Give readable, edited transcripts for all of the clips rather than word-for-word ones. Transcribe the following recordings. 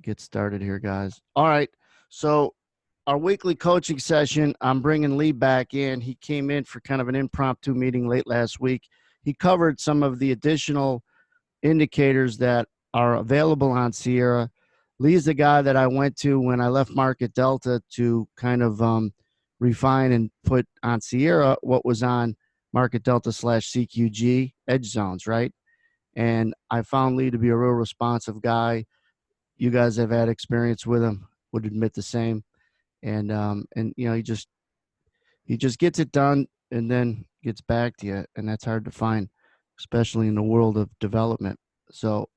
get started here, guys. All right. So, our weekly coaching session, I'm bringing Lee back in. He came in for kind of an impromptu meeting late last week. He covered some of the additional indicators that are available on Sierra. Lee's the guy that I went to when I left Market Delta to kind of refine and put on Sierra what was on Market Delta / CQG edge zones, right? And I found Lee to be a real responsive guy. You guys have had experience with him, would admit the same. And you know, he just gets it done and then gets back to you, and that's hard to find, especially in the world of development. So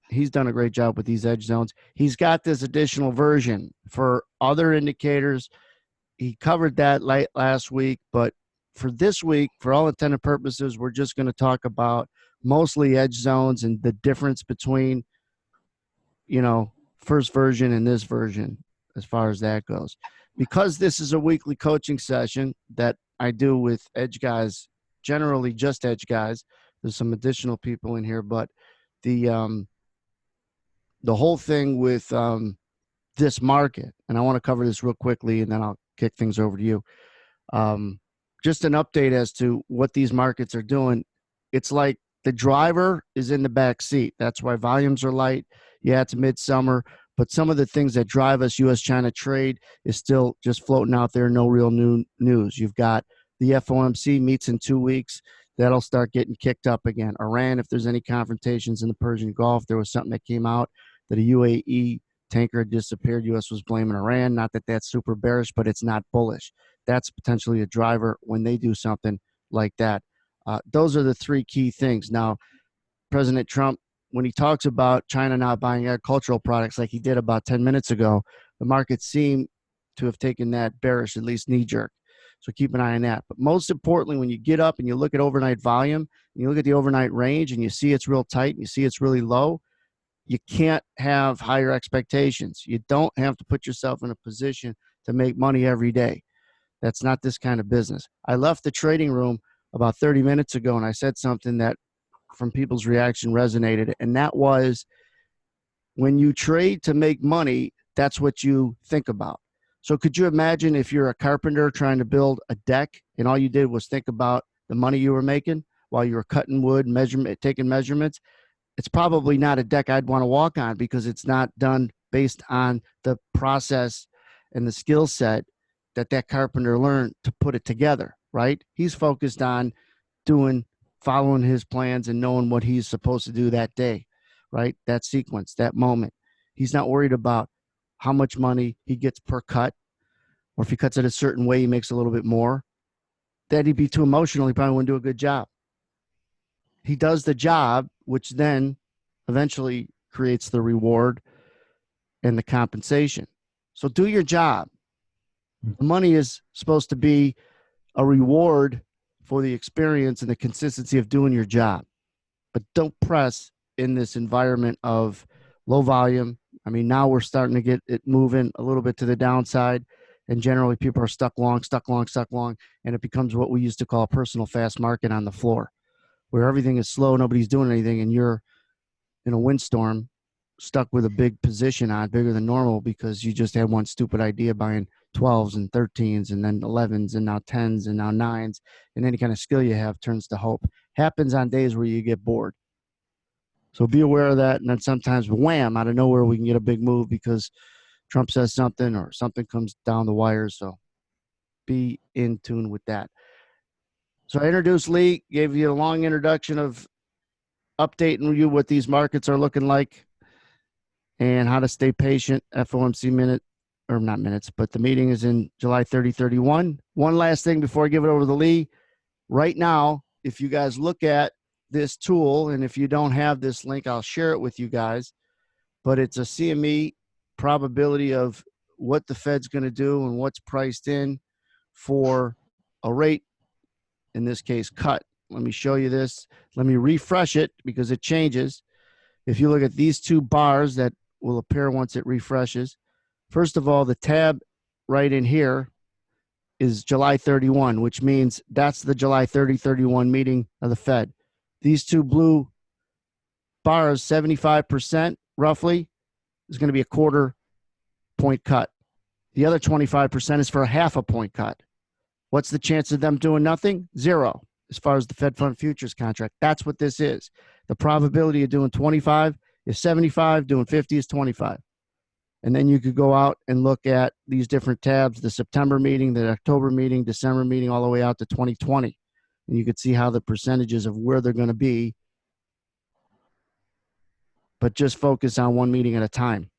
he's done a great job with these edge zones. He's got this additional version for other indicators. He covered that last week, but for this week, for all intended purposes, we're just going to talk about mostly edge zones and the difference between, you know, first version and this version as far as that goes. Because this is a weekly coaching session that I do with edge guys, generally just edge guys. There's some additional people in here, but the whole thing with this market, and I want to cover this real quickly, and then I'll kick things over to you. Just an update as to what these markets are doing. It's like the driver is in the back seat. That's why volumes are light. Yeah, it's midsummer, but some of the things that drive us, U.S.-China trade, is still just floating out there. No real new news. You've got the FOMC meets in 2 weeks. That'll start getting kicked up again. Iran, if there's any confrontations in the Persian Gulf, there was something that came out that a UAE tanker had disappeared. U.S. was blaming Iran. Not that that's super bearish, but it's not bullish. That's potentially a driver when they do something like that. Those are the three key things. Now, President Trump, when he talks about China not buying agricultural products like he did about 10 minutes ago, the markets seem to have taken that bearish, at least knee-jerk. So keep an eye on that. But most importantly, when you get up and you look at overnight volume, and you look at the overnight range and you see it's real tight and you see it's really low, you can't have higher expectations. You don't have to put yourself in a position to make money every day. That's not this kind of business. I left the trading room about 30 minutes ago and I said something that from people's reaction resonated, and that was, when you trade to make money, that's what you think about. So could you imagine if you're a carpenter trying to build a deck and all you did was think about the money you were making while you were cutting wood, taking measurements? It's probably not a deck I'd want to walk on, because it's not done based on the process and the skill set that carpenter learned to put it together, right? He's focused on following his plans and knowing what he's supposed to do that day, right? That sequence, that moment. He's not worried about how much money he gets per cut, or if he cuts it a certain way, he makes a little bit more. That'd be too emotional. He probably wouldn't do a good job. He does the job, which then eventually creates the reward and the compensation. So do your job. The money is supposed to be a reward for the experience and the consistency of doing your job. But don't press in this environment of low volume. I mean, now we're starting to get it moving a little bit to the downside, and generally people are stuck long, and it becomes what we used to call a personal fast market on the floor, where everything is slow, nobody's doing anything, and you're in a windstorm stuck with a big position on, bigger than normal, because you just had one stupid idea buying 12s and 13s and then 11s and now 10s and now 9s, and any kind of skill you have turns to hope. Happens on days where you get bored. So be aware of that. And then sometimes, wham, out of nowhere, we can get a big move because Trump says something or something comes down the wire. So be in tune with that. So I introduced Lee, gave you a long introduction of updating you what these markets are looking like and how to stay patient. FOMC minute, or not minutes, but the meeting is in July 30, 31. One last thing before I give it over to Lee. Right now, if you guys look at this tool, and if you don't have this link, I'll share it with you guys, but it's a CME probability of what the Fed's going to do and what's priced in for a rate, in this case, cut. Let me show you this. Let me refresh it because it changes. If you look at these two bars that will appear once it refreshes, first of all, the tab right in here is July 31, which means that's the July 30, 31 meeting of the Fed. These two blue bars, 75% roughly, is going to be a 1/4 point cut. The other 25% is for a 1/2 point cut. What's the chance of them doing nothing? 0, as far as the Fed Fund futures contract. That's what this is. The probability of doing 25 is 75, doing 50 is 25. And then you could go out and look at these different tabs, the September meeting, the October meeting, December meeting, all the way out to 2020. And you could see how the percentages of where they're going to be, but just focus on one meeting at a time.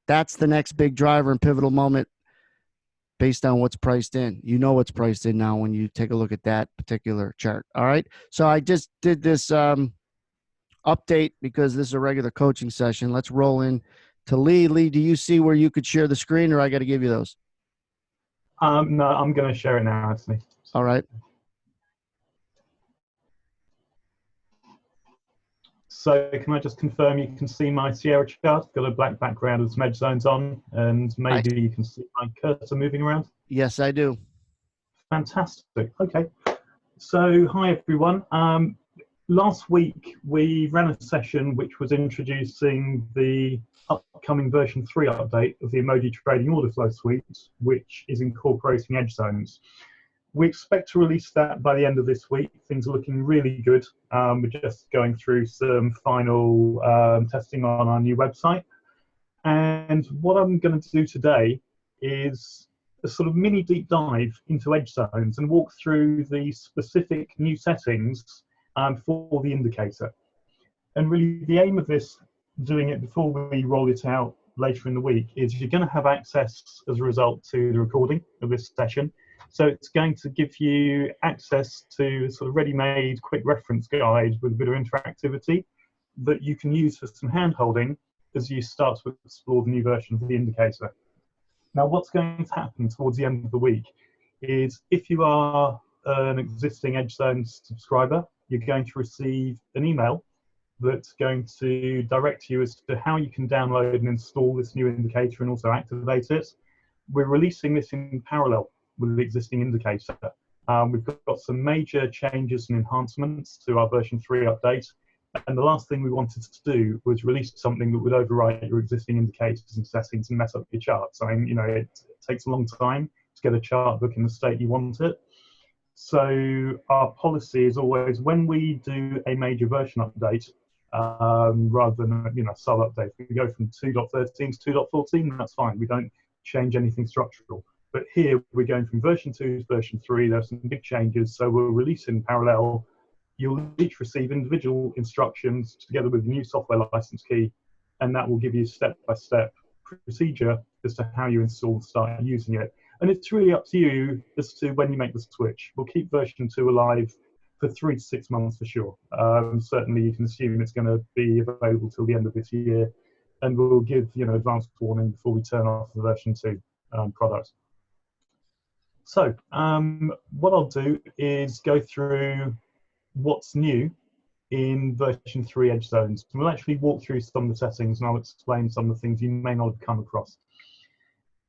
That's the next big driver and pivotal moment based on what's priced in. You know what's priced in now when you take a look at that particular chart. All right. So I just did this update because this is a regular coaching session. Let's roll in to Lee. Lee, do you see where you could share the screen, or I got to give you those? No, I'm going to share it now, actually. All right. So can I just confirm you can see my Sierra chart? Got a black background with some edge zones on, and maybe you can see my cursor moving around? Yes, I do. Fantastic. Okay. So hi, everyone. Last week, we ran a session which was introducing the upcoming version 3 update of the Emoji Trading Order Flow Suite, which is incorporating edge zones. We expect to release that by the end of this week. Things are looking really good. We're just going through some final testing on our new website. And what I'm going to do today is a sort of mini deep dive into edge zones and walk through the specific new settings for the indicator. And really the aim of this, doing it before we roll it out later in the week, is you're going to have access as a result to the recording of this session. So it's going to give you access to a sort of ready-made quick reference guide with a bit of interactivity that you can use for some hand-holding as you start to explore the new version of the indicator. Now, what's going to happen towards the end of the week is if you are an existing Edge Zones subscriber, you're going to receive an email that's going to direct you as to how you can download and install this new indicator and also activate it. We're releasing this in parallel with the existing indicator. We've got some major changes and enhancements to our version 3 update. And the last thing we wanted to do was release something that would overwrite your existing indicators and settings and mess up your charts. I mean, you know, it takes a long time to get a chart book in the state you want it. So our policy is always, when we do a major version update, rather than a sub update, if we go from 2.13 to 2.14, that's fine. We don't change anything structural. But here we're going from version 2 to version 3. There's some big changes, so we'll release in parallel. You'll each receive individual instructions together with the new software license key, and that will give you step-by-step procedure as to how you install and start using it. And it's really up to you as to when you make the switch. We'll keep version 2 alive for 3 to 6 months for sure. Certainly you can assume it's going to be available till the end of this year, and we'll give advanced warning before we turn off the version 2 product. So what I'll do is go through what's new in version 3 edge zones. We'll actually walk through some of the settings, and I'll explain some of the things you may not have come across.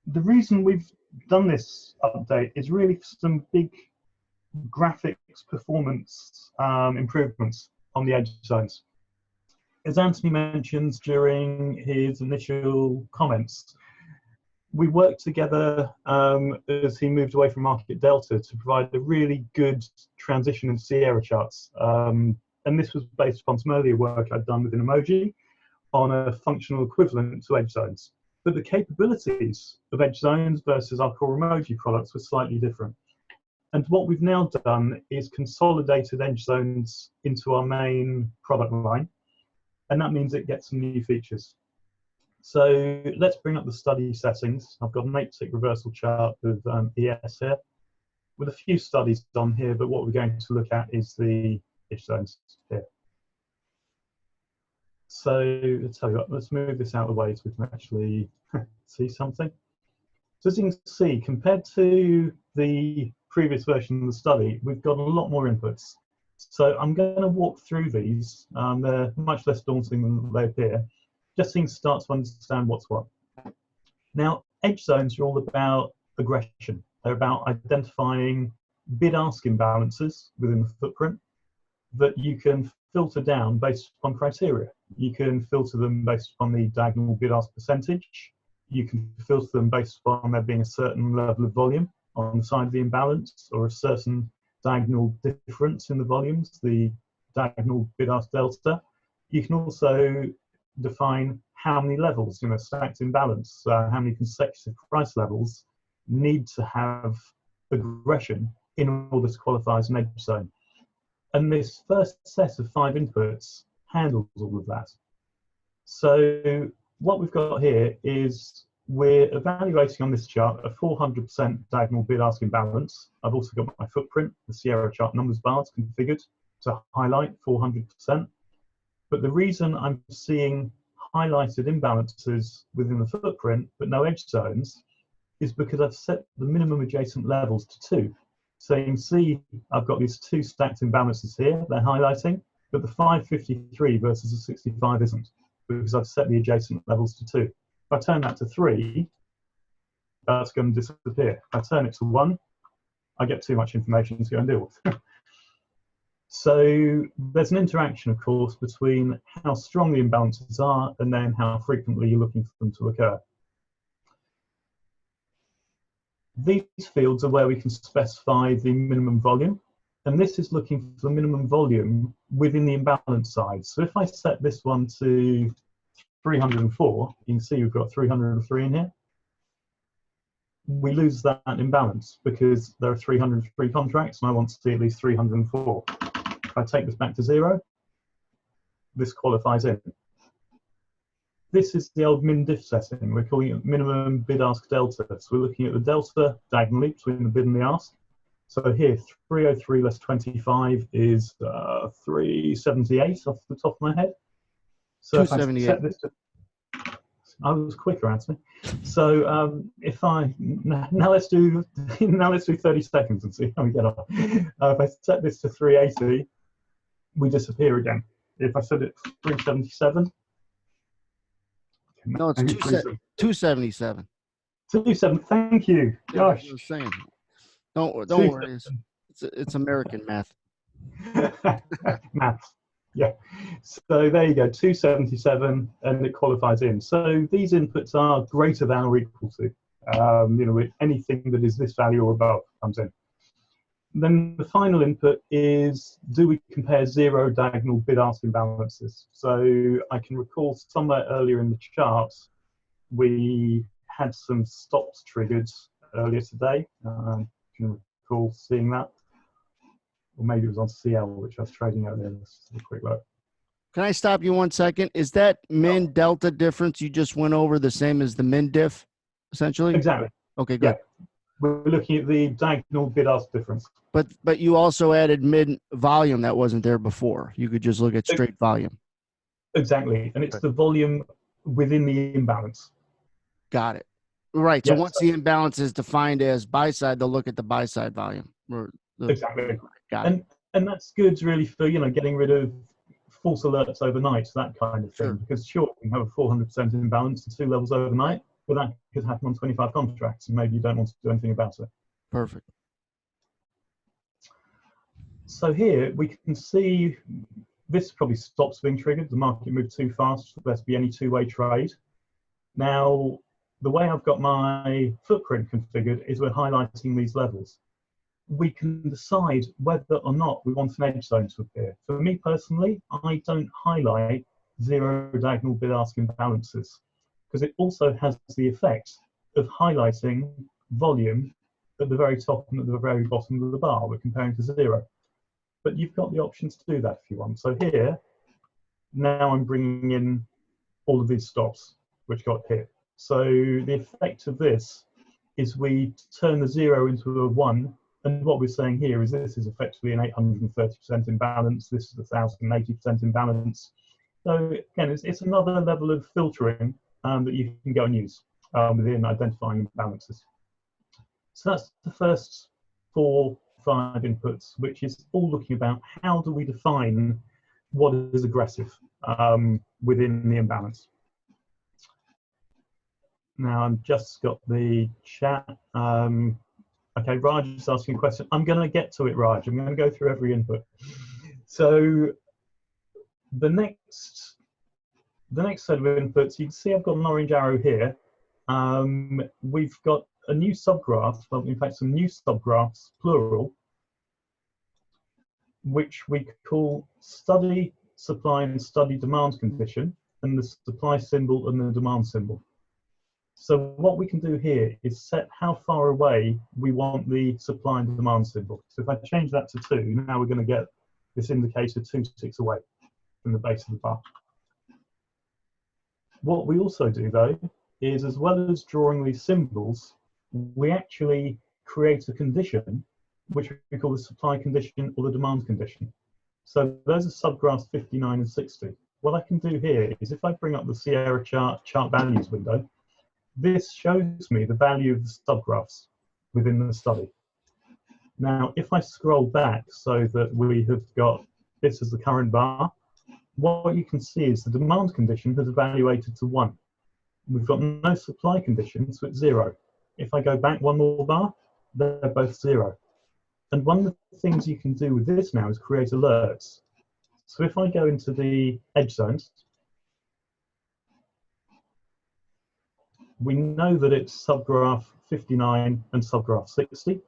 The reason we've done this update is really for some big graphics performance improvements on the edge zones. As Anthony mentions during his initial comments, we worked together as he moved away from Market Delta to provide a really good transition in Sierra charts. And this was based upon some earlier work I'd done within Emoji on a functional equivalent to edge zones. But the capabilities of edge zones versus our core Emoji products were slightly different. And what we've now done is consolidated edge zones into our main product line. And that means it gets some new features. So let's bring up the study settings. I've got an 8-tick reversal chart with ES here, with a few studies on here, but what we're going to look at is the edge zones here. So let's tell you what, let's move this out of the way so we can actually see something. So as you can see, compared to the previous version of the study, we've got a lot more inputs. So I'm going to walk through these. They're much less daunting than they appear, just so you can start to understand what's what. Now, edge zones are all about aggression. They're about identifying bid-ask imbalances within the footprint that you can filter down based upon criteria. You can filter them based upon the diagonal bid-ask percentage. You can filter them based upon there being a certain level of volume on the side of the imbalance, or a certain diagonal difference in the volumes, the diagonal bid-ask delta. You can also define how many levels, stacked imbalance, how many consecutive price levels need to have aggression in order to qualify as an edge zone. And this first set of 5 inputs handles all of that. So what we've got here is we're evaluating on this chart a 400% diagonal bid-ask imbalance. I've also got my footprint, the Sierra chart numbers bars configured to highlight 400%. But the reason I'm seeing highlighted imbalances within the footprint but no edge zones is because I've set the minimum adjacent levels to 2. So you can see I've got these 2 stacked imbalances here, they're highlighting, but the 553 versus the 65 isn't, because I've set the adjacent levels to 2. If I turn that to 3, that's going to disappear. If I turn it to 1, I get too much information to go and deal with. So there's an interaction, of course, between how strong the imbalances are and then how frequently you're looking for them to occur. These fields are where we can specify the minimum volume, and this is looking for the minimum volume within the imbalance side. So if I set this one to 304, you can see we've got 303 in here. We lose that imbalance because there are 303 contracts and I want to see at least 304. If I take this back to 0, this qualifies in. This is the old min-diff setting. We're calling it minimum bid-ask delta. So we're looking at the delta diagonally between the bid and the ask. So here, 303 less 25 is 378 off the top of my head. So if I set this to, I was quicker actually. So if I now let's do 30 seconds and see how we get on. If I set this to 380, we disappear again. If I set it to 377. No, it's 277. 277. Thank you. Gosh. Don't worry. It's American math. Math. Yeah. So there you go. 277, and it qualifies in. So these inputs are greater than or equal to. Anything that is this value or above comes in. Then the final input is, do we compare 0 diagonal bid-ask imbalances? So I can recall somewhere earlier in the chart, we had some stops triggered earlier today. I can recall seeing that. Or maybe it was on CL, which I was trading earlier. Let's have a quick look. Can I stop you 1 second? Is that min delta difference you just went over the same as the min diff, essentially? Exactly. Okay, good. Yeah. We're looking at the diagonal bid-ask difference. But you also added mid volume that wasn't there before. You could just look at straight volume. Exactly, and it's the volume within the imbalance. Got it. Right. So once the imbalance is defined as buy side, they'll look at the buy side volume. Exactly. Got it. And that's good really for getting rid of false alerts overnight, that kind of thing. Sure. Because sure, you can have a 400% imbalance at 2 levels overnight, but that could happen on 25 contracts, and maybe you don't want to do anything about it. Perfect. So here we can see this probably stops being triggered. The market moved too fast for there to be any two-way trade. Now, the way I've got my footprint configured is we're highlighting these levels. We can decide whether or not we want an edge zone to appear. For me personally, I don't highlight 0 diagonal bid-ask imbalances because it also has the effect of highlighting volume at the very top and at the very bottom of the bar. We're comparing to 0. But you've got the options to do that if you want. So here, now I'm bringing in all of these stops which got hit. So the effect of this is we turn the 0 into a 1, and what we're saying here is this is effectively an 830% imbalance, this is a 1080% imbalance. So again, it's another level of filtering that you can go and use within identifying imbalances. So that's the first 4, 5 inputs, which is all looking about how do we define what is aggressive within the imbalance. Now I've just got the chat. Okay, Raj is asking a question. I'm going to get to it, Raj. I'm going to go through every input. So the next set of inputs, you can see I've got an orange arrow here. We've got a new subgraph, well, in fact, some new subgraphs, plural, which we call study supply and study demand condition, and the supply symbol and the demand symbol. So what we can do here is set how far away we want the supply and demand symbol. So if I change that to 2, now we're going to get this indicator 2 ticks away from the base of the bar. What we also do, though, is as well as drawing these symbols, we actually create a condition, which we call the supply condition or the demand condition. So those are subgraphs 59 and 60. What I can do here is if I bring up the Sierra chart values window, this shows me the value of the subgraphs within the study. Now, if I scroll back so that we have got this as the current bar, what you can see is the demand condition has evaluated to 1. We've got no supply condition, so it's 0. If I go back one more bar, they're both 0. And one of the things you can do with this now is create alerts. So if I go into the edge zones, we know that it's subgraph 59 and subgraph 60.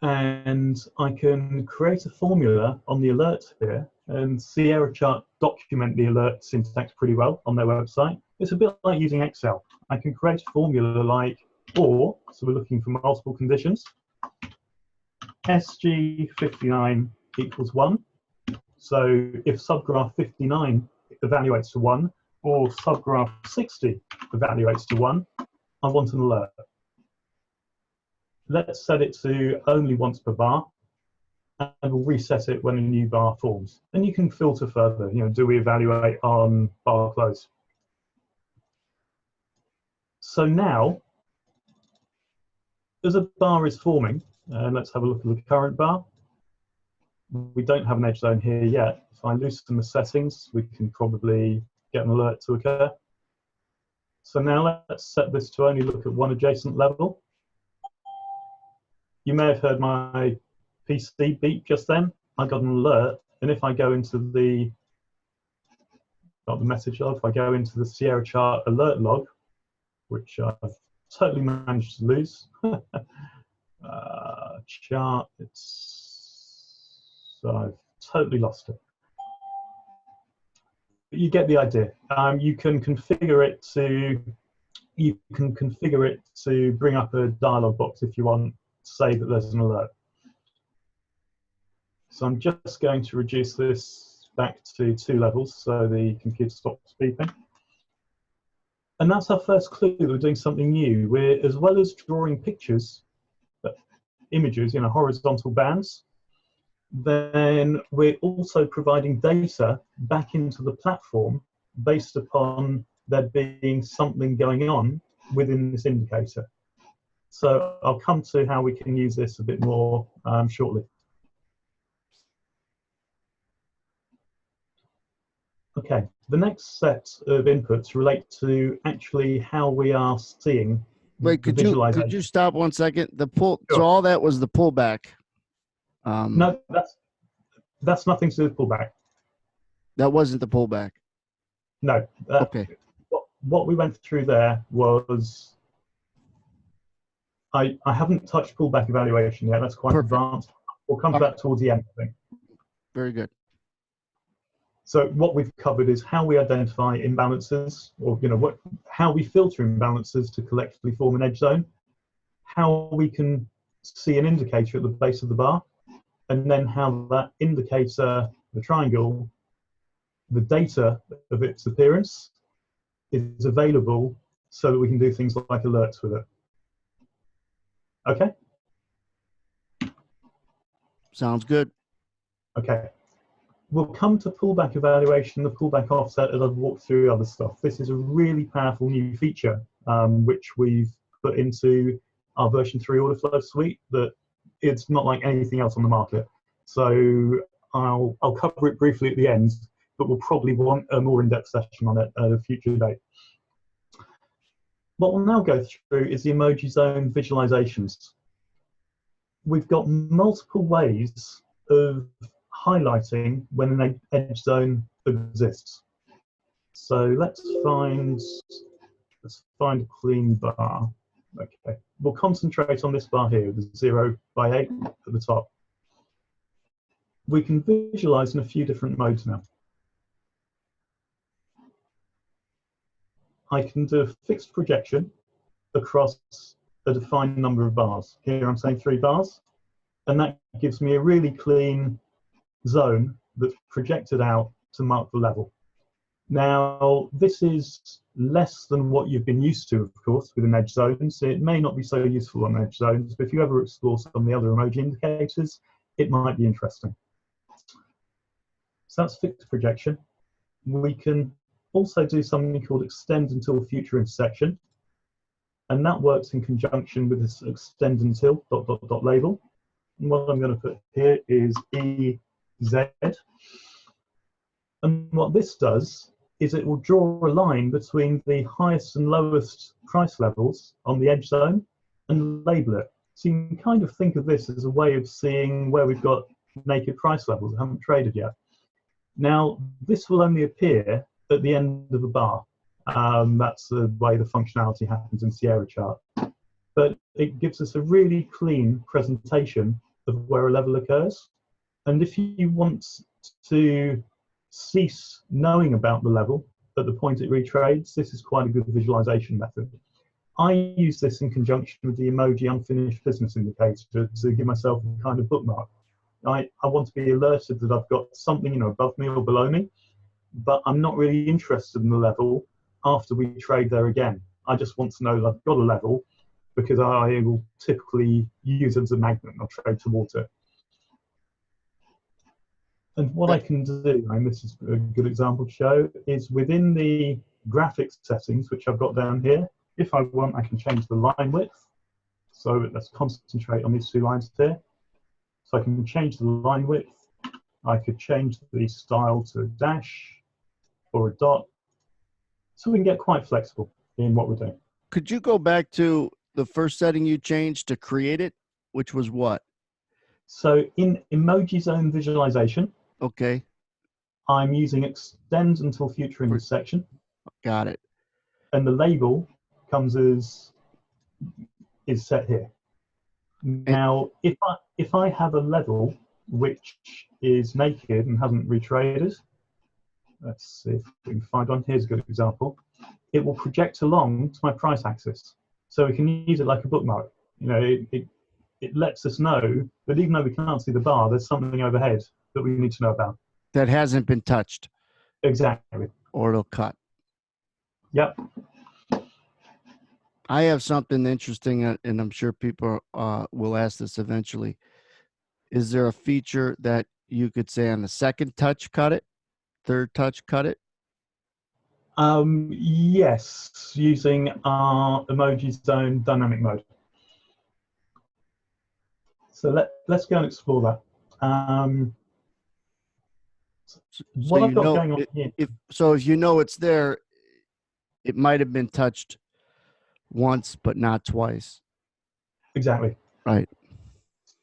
And I can create a formula on the alerts here, and Sierra Chart document the alert syntax pretty well on their website. It's a bit like using Excel. I can create a formula like OR, so we're looking for multiple conditions. SG59 equals 1. So if subgraph 59 evaluates to 1, or subgraph 60 evaluates to 1, I want an alert. Let's set it to only once per bar, and we'll reset it when a new bar forms. And you can filter further, do we evaluate on bar close? So now, as a bar is forming, let's have a look at the current bar. We don't have an edge zone here yet. If I loosen the settings, we can probably get an alert to occur. So now let's set this to only look at one adjacent level. You may have heard my PC beep just then. I got an alert, and if I go into the, not the message log, if I go into the Sierra Chart alert log, which I've totally managed to lose, chart, so I've totally lost it. But you get the idea. You can configure it to bring up a dialog box if you want to say that there's an alert. So I'm just going to reduce this back to 2 levels so the computer stops beeping. And that's our first clue that we're doing something new. We're, as well as drawing pictures, images, horizontal bands, then we're also providing data back into the platform based upon there being something going on within this indicator. So I'll come to how we can use this a bit more shortly. Okay, the next set of inputs relate to actually how we are seeing Wait, could you stop 1 second? The pull, sure. So all that was the pullback. No, that's nothing to do with pullback. That wasn't the pullback. No. Okay. What we went through there was I haven't touched pullback evaluation yet. That's quite Perfect. Advanced. We'll come to that towards the end, I think. Very good. So what we've covered is how we identify imbalances, or how we filter imbalances to collectively form an edge zone, how we can see an indicator at the base of the bar, and then how that indicator, the triangle, the data of its appearance is available so that we can do things like alerts with it. Okay? Sounds good. Okay. We'll come to pullback evaluation, the pullback offset, as I've walked through other stuff. This is a really powerful new feature, which we've put into our version 3 order flow suite, that it's not like anything else on the market. So I'll cover it briefly at the end, but we'll probably want a more in-depth session on it at a future date. What we'll now go through is the emoji zone visualizations. We've got multiple ways of highlighting when an edge zone exists. So let's find a clean bar. Okay, we'll concentrate on this bar here, the 0 by 8 at the top. We can visualize in a few different modes now. I can do a fixed projection across a defined number of bars. Here I'm saying 3 bars, and that gives me a really clean zone that's projected out to mark the level. Now, this is less than what you've been used to, of course, with an edge zone, so it may not be so useful on edge zones, but if you ever explore some of the other emoji indicators, it might be interesting. So that's fixed projection. We can also do something called extend until future intersection, and that works in conjunction with this extend until ... label. And what I'm going to put here is EZ. And what this does is it will draw a line between the highest and lowest price levels on the edge zone and label it. So you can kind of think of this as a way of seeing where we've got naked price levels that haven't traded yet. Now, this will only appear at the end of a bar. That's the way the functionality happens in Sierra chart. But it gives us a really clean presentation of where a level occurs. And if you want to cease knowing about the level at the point it retrades, this is quite a good visualization method. I use this in conjunction with the Emoji Unfinished Business Indicator to give myself a kind of bookmark. I want to be alerted that I've got something above me or below me, but I'm not really interested in the level after we trade there again. I just want to know that I've got a level because I will typically use it as a magnet and I'll trade towards it. And what I can do, and this is a good example to show, is within the graphics settings, which I've got down here, if I want, I can change the line width. So let's concentrate on these 2 lines here. So I can change the line width. I could change the style to a dash or a dot. So we can get quite flexible in what we're doing. Could you go back to the first setting you changed to create it, which was what? So in Emoji Zone visualization, Okay. I'm using extend until future intersection. Got it. And the label comes as is set here. Now, if I have a level which is naked and hasn't retraded, let's see if we can find one. Here's a good example. It will project along to my price axis, so we can use it like a bookmark. It lets us know that even though we can't see the bar, there's something overhead that we need to know about. That hasn't been touched. Exactly. Or it'll cut. Yep. I have something interesting, and I'm sure people will ask this eventually. Is there a feature that you could say on the second touch cut it, third touch cut it? Yes, using our Emoji Zone dynamic mode. So let's go and explore that. What I've got going on here. If you know it's there, it might have been touched once, but not twice. Exactly. Right.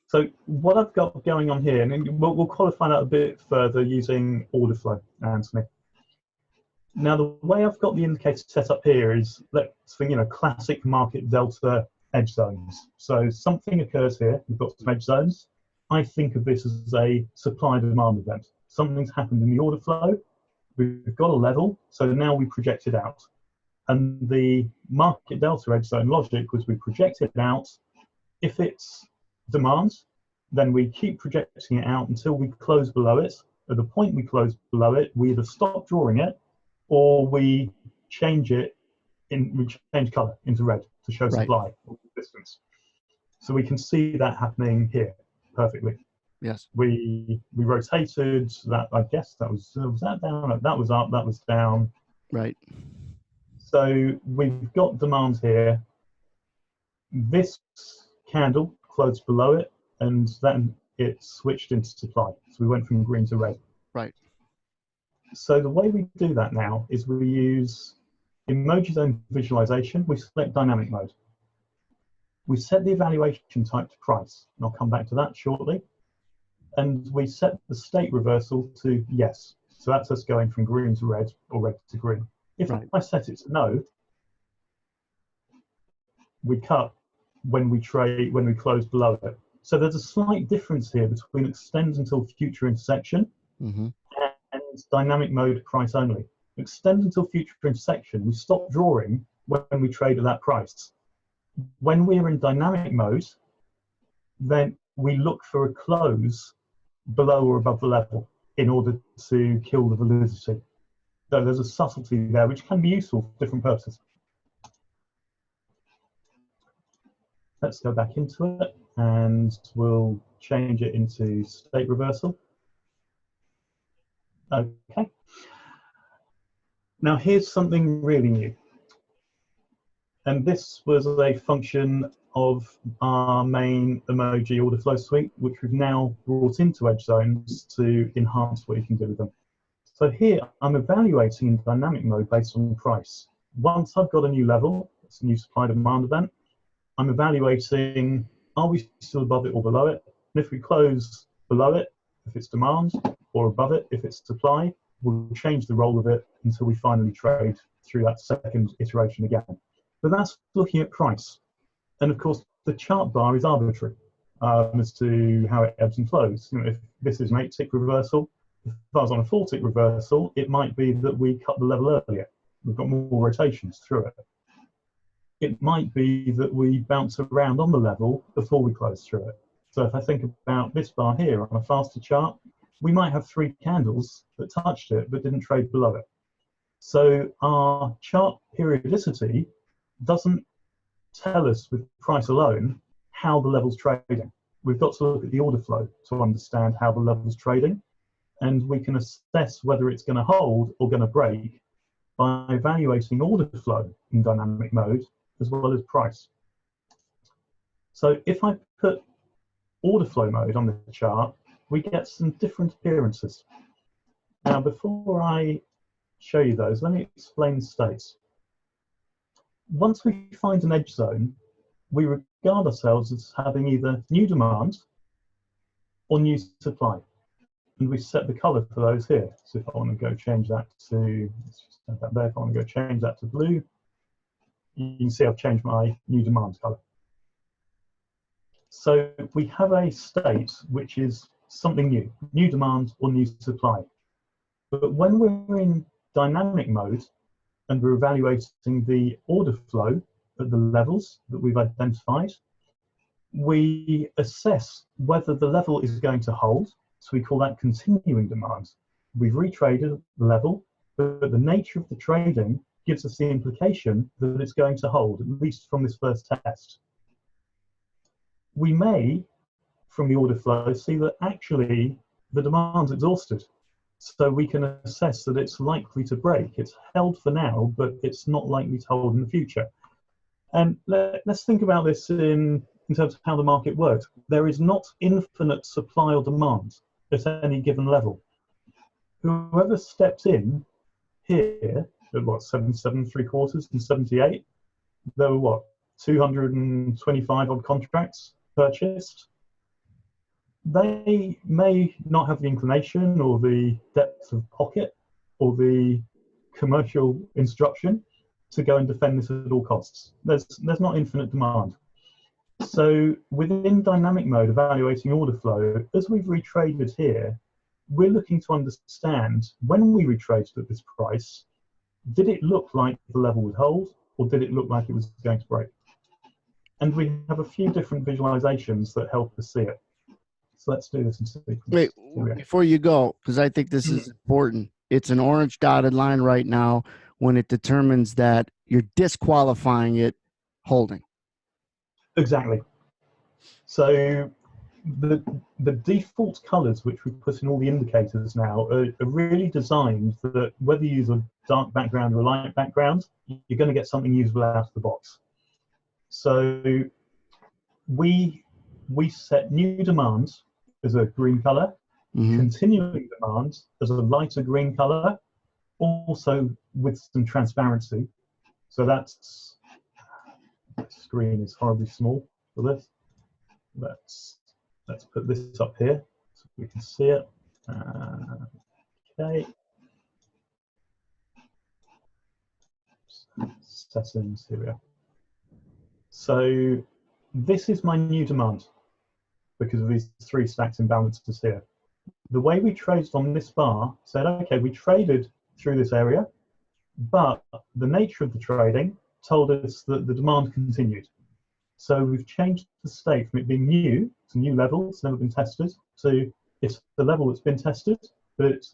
So what I've got going on here, and we'll qualify that a bit further using order flow, Anthony. Now, the way I've got the indicator set up here is, let's think, classic market delta edge zones. So something occurs here, we've got some edge zones. I think of this as a supply demand event. Something's happened in the order flow, we've got a level, so now we project it out. And the market delta edge zone logic was we project it out. If it's demand, then we keep projecting it out until we close below it. At the point we close below it, we either stop drawing it or we change it we change color into red to show supply or distance. So we can see that happening here perfectly. Yes. We rotated that. I guess that was that down. That was up. That was down. Right. So we've got demand here. This candle closed below it, and then it switched into supply. So we went from green to red. Right. So the way we do that now is we use Emoji Zone visualization. We select dynamic mode. We set the evaluation type to price, and I'll come back to that shortly. and we set the state reversal to yes. So that's us going from green to red or red to green. If Right. I set it to no, we cut when we close below it. So there's a slight difference here between extend until future intersection Mm-hmm. and dynamic mode price only. Extend until future intersection, we stop drawing when we trade at that price. When we're in dynamic mode, then we look for a close below or above the level in order to kill the validity. So there's a subtlety there which can be useful for different purposes. Let's go back into it and we'll change it into state reversal. Okay. Now here's something really new. And this was a function of our main emoji order flow suite, which we've now brought into Edge Zones to enhance what you can do with them. So here I'm evaluating in dynamic mode based on price. Once I've got a new level, it's a new supply demand event, I'm evaluating, are we still above it or below it? And if we close below it, if it's demand, or above it, if it's supply, we'll change the role of it until we finally trade through that second iteration again. But that's looking at price. And of course, the chart bar is arbitrary as to how it ebbs and flows. You know, if this is an 8-tick reversal, if I was on a 4-tick reversal, it might be that we cut the level earlier. We've got more rotations through it. It might be that we bounce around on the level before we close through it. So if I think about this bar here on a faster chart, we might have 3 candles that touched it but didn't trade below it. So our chart periodicity doesn't tell us with price alone how the level's trading. We've got to look at the order flow to understand how the level's trading, and we can assess whether it's going to hold or going to break by evaluating order flow in dynamic mode as well as price. So if I put order flow mode on the chart, we get some different appearances. Now, before I show you those, let me explain states. Once we find an edge zone, we regard ourselves as having either new demand or new supply. And we set the color for those here. So if I want to go change that to, let's just set that there, if I want to go change that to blue, you can see I've changed my new demand color. So we have a state which is something new demand or new supply. But when we're in dynamic mode and we're evaluating the order flow at the levels that we've identified, we assess whether the level is going to hold. So we call that continuing demand. We've retraded the level, but the nature of the trading gives us the implication that it's going to hold, at least from this first test. We may, from the order flow, see that actually the demand's exhausted. So we can assess that it's likely to break. It's held for now, but it's not likely to hold in the future. And let's think about this in terms of how the market works. There is not infinite supply or demand at any given level. Whoever steps in here at what, 77 3/4 and 78, there were what, 225 odd contracts purchased. They may not have the inclination or the depth of pocket or the commercial instruction to go and defend this at all costs. There's not infinite demand. So within dynamic mode, evaluating order flow, as we've retraded here, we're looking to understand when we retraded at this price, did it look like the level would hold or did it look like it was going to break? And we have a few different visualizations that help us see it. So let's do this in sequence. Wait, before you go, because I think this is important. It's an orange dotted line right now when it determines that you're disqualifying it holding. Exactly. So the default colors which we put in all the indicators now are really designed that whether you use a dark background or a light background, you're going to get something usable out of the box. So we set new demands as a green color, continuing demands as a lighter green color, also with some transparency. So that's, the screen is horribly small for this. Let's put this up here so we can see it. Okay. Settings, here we are. So this is my new demand because of these 3 stacks imbalances here. The way we traded on this bar said, okay, we traded through this area, but the nature of the trading told us that the demand continued. So we've changed the state from it being new to new level, it's never been tested, to it's the level that's been tested, but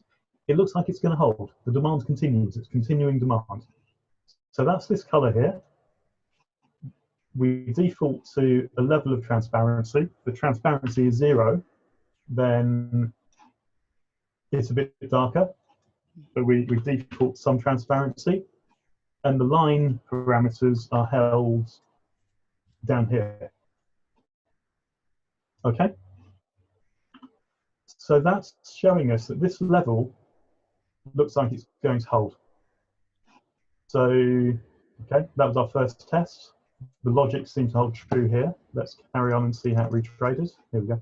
it looks like it's going to hold. The demand continues, it's continuing demand. So that's this color here. We default to a level of transparency. If the transparency is 0, then it's a bit darker, but we default some transparency, and the line parameters are held down here. Okay, so that's showing us that this level looks like it's going to hold. So, okay, that was our first test. The logic seems to hold true here. Let's carry on and see how it retraded. Here we go.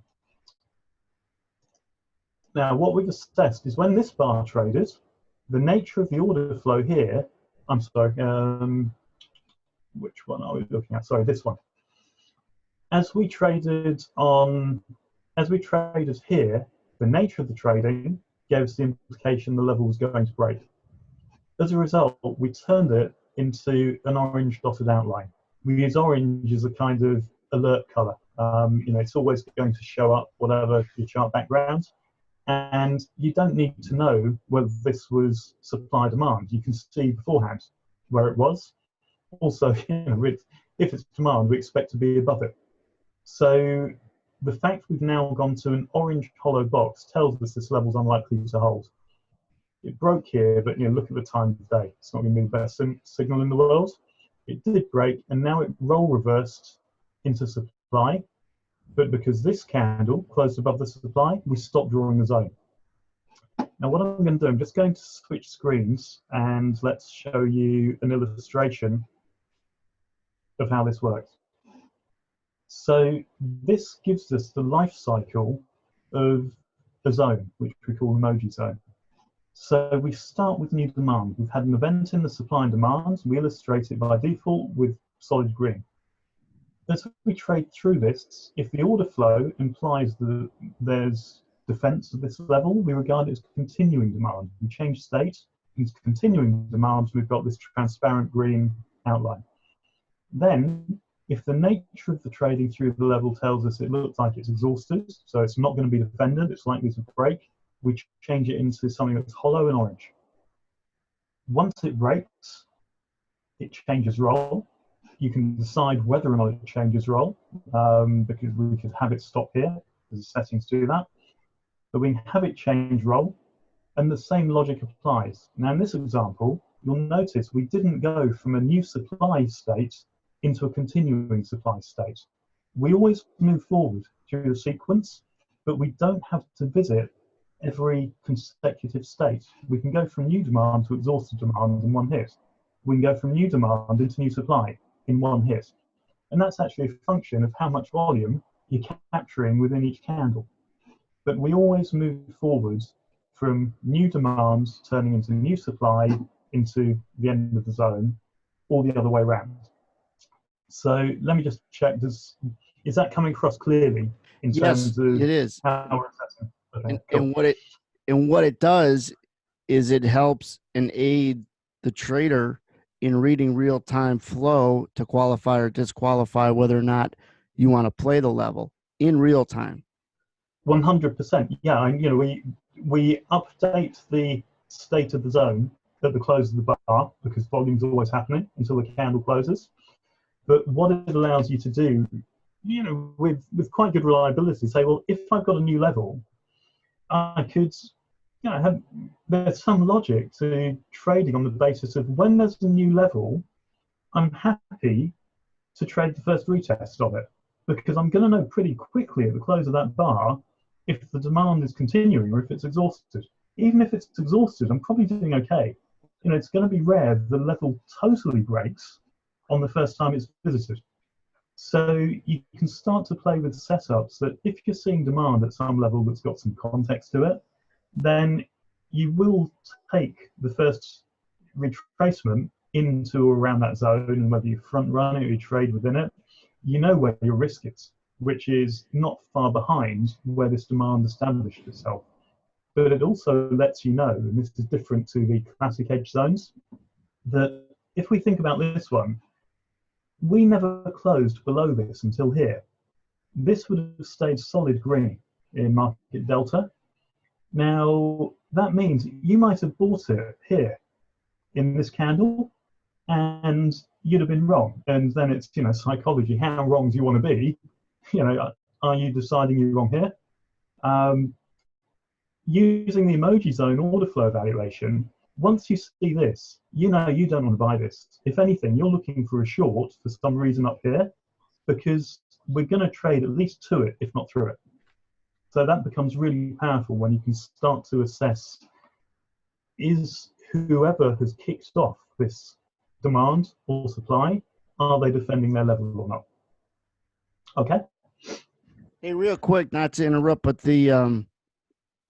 Now, what we've assessed is when this bar traded, the nature of the order flow here, I'm sorry, which one are we looking at? Sorry, this one. As we traded here, the nature of the trading gave us the implication the level was going to break. As a result, we turned it into an orange dotted outline. We use orange as a kind of alert color. It's always going to show up whatever your chart background. And you don't need to know whether this was supply demand. You can see beforehand where it was. Also, if it's demand, we expect to be above it. So the fact we've now gone to an orange hollow box tells us this level's unlikely to hold. It broke here, but look at the time of day. It's not going to be the best signal in the world. It did break, and now it roll reversed into supply. But because this candle closed above the supply, we stopped drawing the zone. Now what I'm going to do, I'm just going to switch screens and let's show you an illustration of how this works. So this gives us the life cycle of a zone, which we call emoji zone. So we start with new demand. We've had an event in the supply and demand. We illustrate it by default with solid green. As we trade through this, if the order flow implies that there's defense at this level, we regard it as continuing demand. We change state into continuing demand, we've got this transparent green outline. Then, if the nature of the trading through the level tells us it looks like it's exhausted, so it's not going to be defended, it's likely to break, we change it into something that's hollow and orange. Once it breaks, it changes role. You can decide whether or not it changes role, because we could have it stop here, because the settings do that. But we can have it change role, and the same logic applies. Now in this example, you'll notice we didn't go from a new supply state into a continuing supply state. We always move forward through the sequence, but we don't have to visit every consecutive state. We can go from new demand to exhausted demand in one hit. We can go from new demand into new supply in one hit. And that's actually a function of how much volume you're capturing within each candle. But we always move forward from new demand turning into new supply into the end of the zone, or the other way around. So let me just check, is that coming across clearly in terms of it is. How we're assessing? Okay, And what it does is it helps and aid the trader in reading real-time flow to qualify or disqualify whether or not you want to play the level in real time. 100%. Yeah, we update the state of the zone at the close of the bar because volume's always happening until the candle closes. But what it allows you to do, with quite good reliability, say, well, if I've got a new level, I could, there's some logic to trading on the basis of when there's a new level, I'm happy to trade the first retest of it because I'm going to know pretty quickly at the close of that bar if the demand is continuing or if it's exhausted. Even if it's exhausted, I'm probably doing okay. It's going to be rare the level totally breaks on the first time it's visited. So you can start to play with setups that if you're seeing demand at some level that's got some context to it, then you will take the first retracement into around that zone, and whether you front run it or you trade within it, you know where your risk is, which is not far behind where this demand established itself. But it also lets you know, and this is different to the classic edge zones, that if we think about this one, we never closed below this until here. This would have stayed solid green in market delta. Now, that means you might have bought it here in this candle, and you'd have been wrong. And then it's, psychology. How wrong do you want to be? Are you deciding you're wrong here? Using the emoji zone order flow evaluation, once you see this, you know you don't want to buy this. If anything, you're looking for a short for some reason up here, because we're going to trade at least to it, if not through it. So that becomes really powerful when you can start to assess, is whoever has kicked off this demand or supply, are they defending their level or not? Okay. Hey, real quick, not to interrupt, but the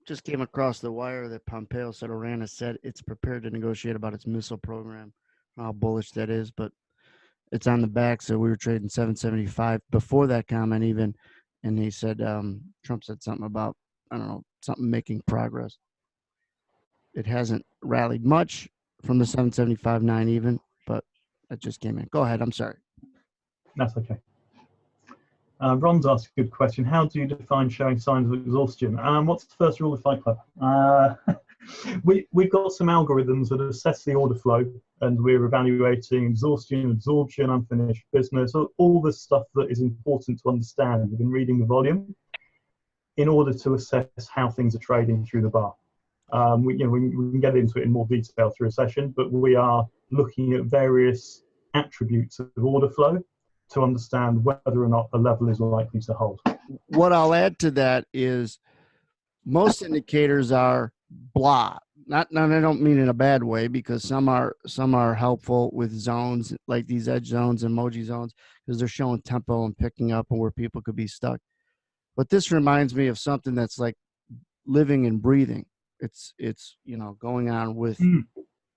just came across the wire that Pompeo said Iran has said it's prepared to negotiate about its missile program. How bullish that is, but it's on the back. So we were trading 775 before that comment even, and he said Trump said something about, I don't know, something making progress. It hasn't rallied much from the 775.9 even, but that just came in. Go ahead. I'm sorry. That's okay. Ron's asked a good question. How do you define showing signs of exhaustion? What's the first rule of Fight Club? We've got some algorithms that assess the order flow, and we're evaluating exhaustion, absorption, unfinished business, all the stuff that is important to understand within reading the volume in order to assess how things are trading through the bar. We can get into it in more detail through a session, but we are looking at various attributes of order flow to understand whether or not a level is likely to hold. What I'll add to that is most indicators are blah. Not, I don't mean in a bad way, because some are helpful with zones like these edge zones, emoji zones, because they're showing tempo and picking up and where people could be stuck. But this reminds me of something that's like living and breathing. It's going on with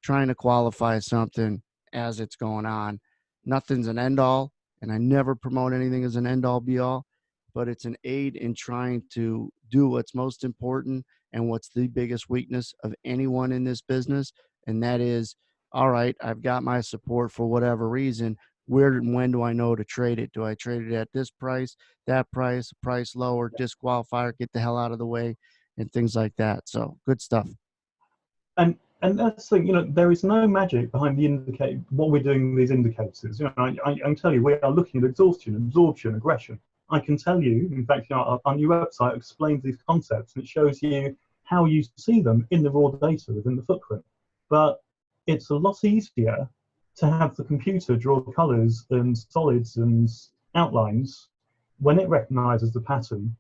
trying to qualify something as it's going on. Nothing's an end all, and I never promote anything as an end all be all, but it's an aid in trying to do what's most important and what's the biggest weakness of anyone in this business. And that is, all right, I've got my support for whatever reason. Where and when do I know to trade it? Do I trade it at this price, that price lower, disqualifier, get the hell out of the way, and things like that. So good stuff. And that's the thing, there is no magic behind the indicator, what we're doing with these indicators. I can tell you, we are looking at exhaustion, absorption, aggression. I can tell you, in fact, our new website explains these concepts, and it shows you how you see them in the raw data within the footprint. But it's a lot easier to have the computer draw colors and solids and outlines when it recognizes the pattern,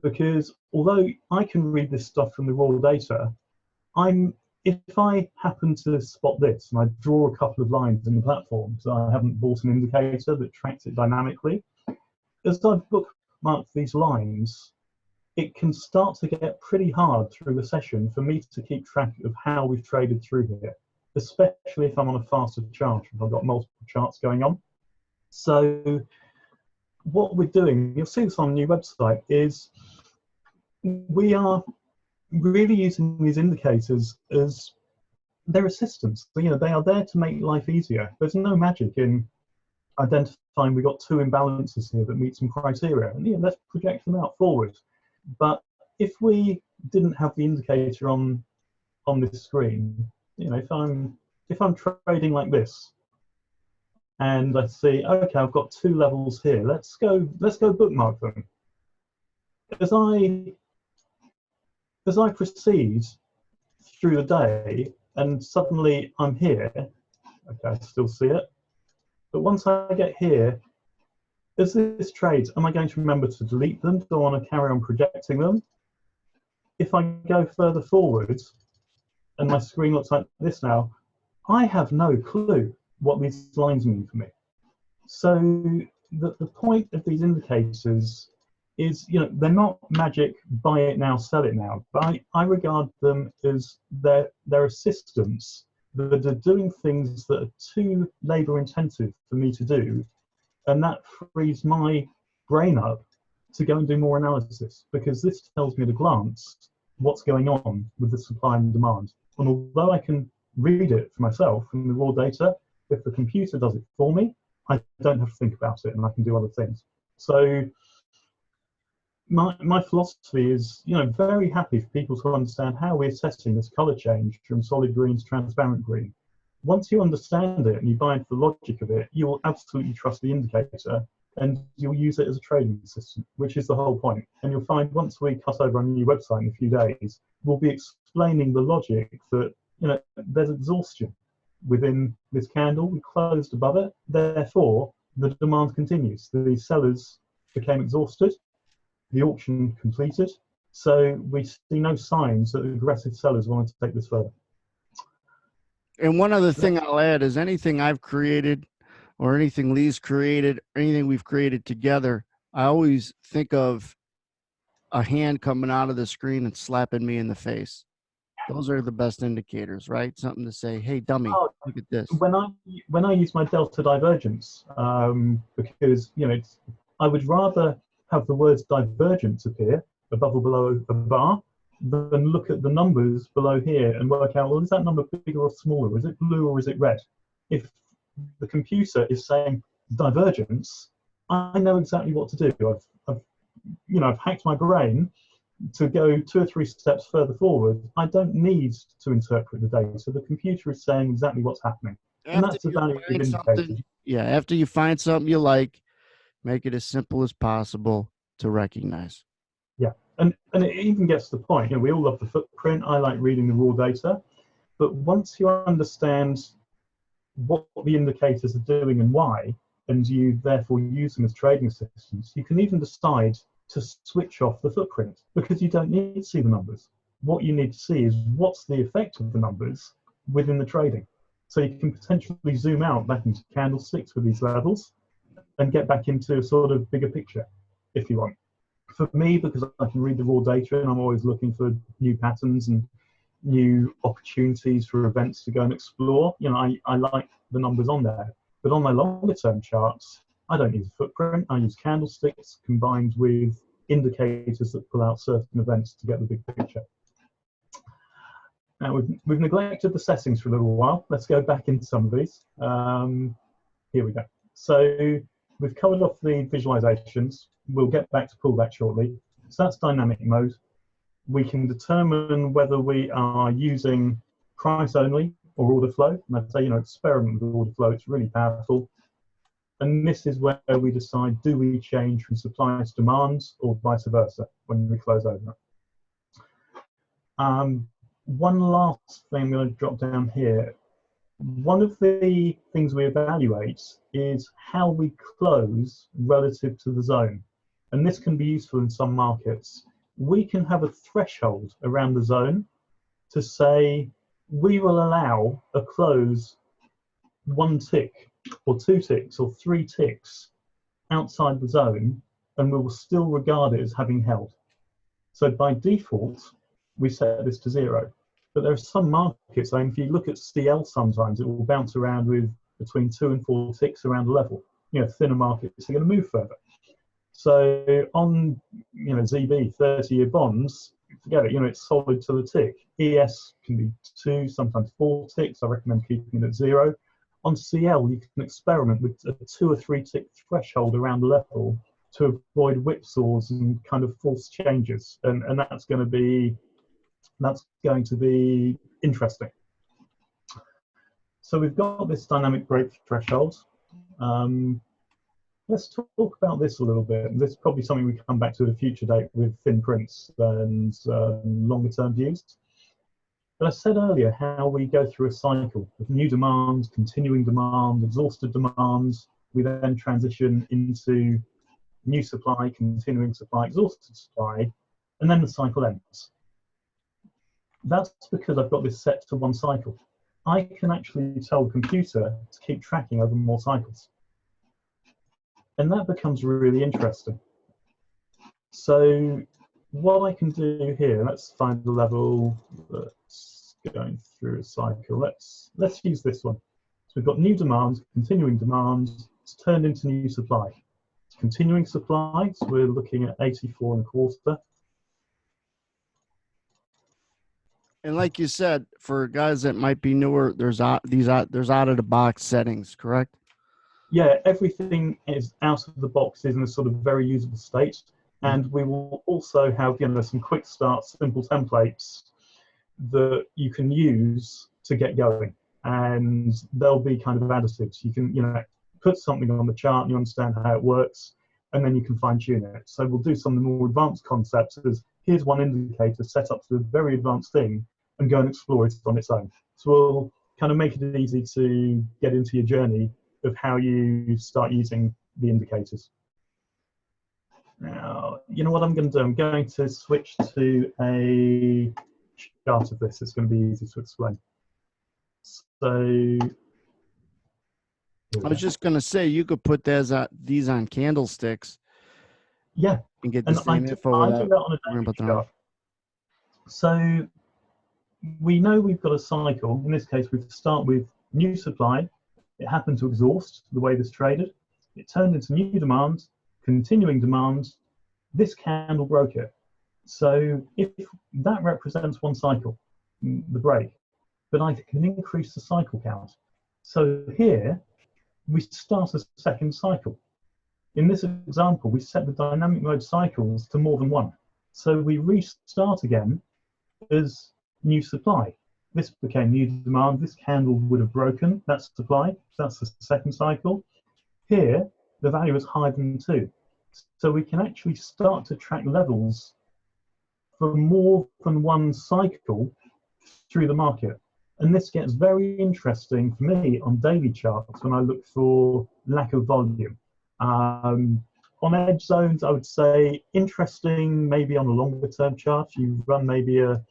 because although I can read this stuff from the raw data, if I happen to spot this and I draw a couple of lines in the platform, so I haven't bought an indicator that tracks it dynamically, as I've bookmarked these lines, it can start to get pretty hard through the session for me to keep track of how we've traded through here, especially if I'm on a faster chart, if I've got multiple charts going on. So what we're doing, you'll see this on the new website, is we are really using these indicators as their assistants. They are there to make life easier. There's no magic in identifying we've got two imbalances here that meet some criteria, and let's project them out forward. But if we didn't have the indicator on this screen, if I'm trading like this, and I see, okay, I've got two levels here. Let's go bookmark them. As I proceed through the day, and suddenly I'm here, okay, I still see it. But once I get here, as this trades, am I going to remember to delete them? Do I want to carry on projecting them? If I go further forward, and my screen looks like this now, I have no clue what these lines mean for me. So the point of these indicators is, they're not magic, buy it now, sell it now. But I regard them as their assistants that are doing things that are too labor intensive for me to do, and that frees my brain up to go and do more analysis, because this tells me at a glance what's going on with the supply and demand. And although I can read it for myself from the raw data, if the computer does it for me, I don't have to think about it, and I can do other things. So my philosophy is, very happy for people to understand how we're setting this color change from solid green to transparent green. Once you understand it and you buy into the logic of it, you will absolutely trust the indicator, and you'll use it as a trading assistant, which is the whole point. And you'll find once we cut over on a new website in a few days, we'll be explaining the logic that, there's exhaustion within this candle. We closed above it, therefore the demand continues. The sellers became exhausted, the auction completed, so we see no signs that aggressive sellers want to take this further. And one other thing I'll add is anything I've created or anything Lee's created, anything we've created together, I always think of a hand coming out of the screen and slapping me in the face. Those are the best indicators, right? Something to say, hey, dummy, look at this. When I use my delta divergence, because I would rather have the words divergence appear above or below a bar than look at the numbers below here and work out, well, is that number bigger or smaller? Is it blue or is it red? If the computer is saying divergence, I know exactly what to do. I've hacked my brain to go 2 or 3 steps further forward. I don't need to interpret the data. So the computer is saying exactly what's happening. And that's the value of indicators. Yeah, after you find something you like, make it as simple as possible to recognize. Yeah, and it even gets to the point, we all love the footprint. I like reading the raw data. But once you understand what the indicators are doing and why, and you therefore use them as trading assistants, you can even decide to switch off the footprint, because you don't need to see the numbers. What you need to see is what's the effect of the numbers within the trading. So you can potentially zoom out back into candlesticks with these levels and get back into a sort of bigger picture if you want. For me, because I can read the raw data and I'm always looking for new patterns and new opportunities for events to go and explore, I like the numbers on there. But on my longer term charts, I don't use a footprint. I use candlesticks combined with indicators that pull out certain events to get the big picture. Now, we've neglected the settings for a little while. Let's go back into some of these. Here we go. So we've covered off the visualizations. We'll get back to pullback shortly. So that's dynamic mode. We can determine whether we are using price only or order flow. And I'd say, experiment with order flow. It's really powerful. And this is where we decide, do we change from supply to demand or vice versa when we close over. One last thing I'm going to drop down here. One of the things we evaluate is how we close relative to the zone. And this can be useful in some markets. We can have a threshold around the zone to say, we will allow a close 1 tick or 2 ticks or 3 ticks outside the zone, and we will still regard it as having held. So by default, we set this to 0. But there are some markets, if you look at CL sometimes, it will bounce around with between 2 and 4 ticks around a level. Thinner markets are going to move further. So on, ZB 30-year bonds, forget it, it's solid to the tick. ES can be 2, sometimes 4 ticks. I recommend keeping it at 0. On CL, you can experiment with a 2 or 3 tick threshold around the level to avoid whipsaws and kind of false changes. And that's going to be interesting. So we've got this dynamic break threshold. Let's talk about this a little bit. This is probably something we come back to at a future date with thin prints and longer term views. But I said earlier how we go through a cycle of new demand, continuing demand, exhausted demand. We then transition into new supply, continuing supply, exhausted supply, and then the cycle ends. That's because I've got this set to 1 cycle. I can actually tell the computer to keep tracking over more cycles. And that becomes really interesting. So what I can do here, let's find a level that's going through a cycle. Let's use this one. So we've got new demand, continuing demand, it's turned into new supply. Continuing supply, so we're looking at 84 and a quarter. And like you said, for guys that might be newer, there's out of the box settings, correct? Yeah, everything is out of the box, is in a sort of very usable state. And we will also have some quick start, simple templates that you can use to get going. And they'll be kind of additives. You can put something on the chart and you understand how it works, and then you can fine tune it. So we'll do some of the more advanced concepts as here's one indicator set up to a very advanced thing and go and explore it on its own. So we'll kind of make it easy to get into your journey of how you start using the indicators. Now, you know what I'm going to do? I'm going to switch to a chart of this. It's going to be easy to explain. So, I was just going to say, you could put these on candlesticks. Yeah, and get the same info I do without that on a worrying daily about the chart. So we know we've got a cycle. In this case, we start with new supply. It happened to exhaust the way this traded. It turned into new demand, continuing demand. This candle broke it. So if that represents one cycle, the break, but I can increase the cycle count. So here we start a second cycle. In this example, we set the dynamic mode cycles to more than one. So we restart again as new supply. This became new demand. This candle would have broken. That's supply. That's the second cycle. Here, the value is higher than 2. So we can actually start to track levels for more than one cycle through the market. And this gets very interesting for me on daily charts when I look for lack of volume. On edge zones, I would say interesting maybe on a longer term chart. You run maybe run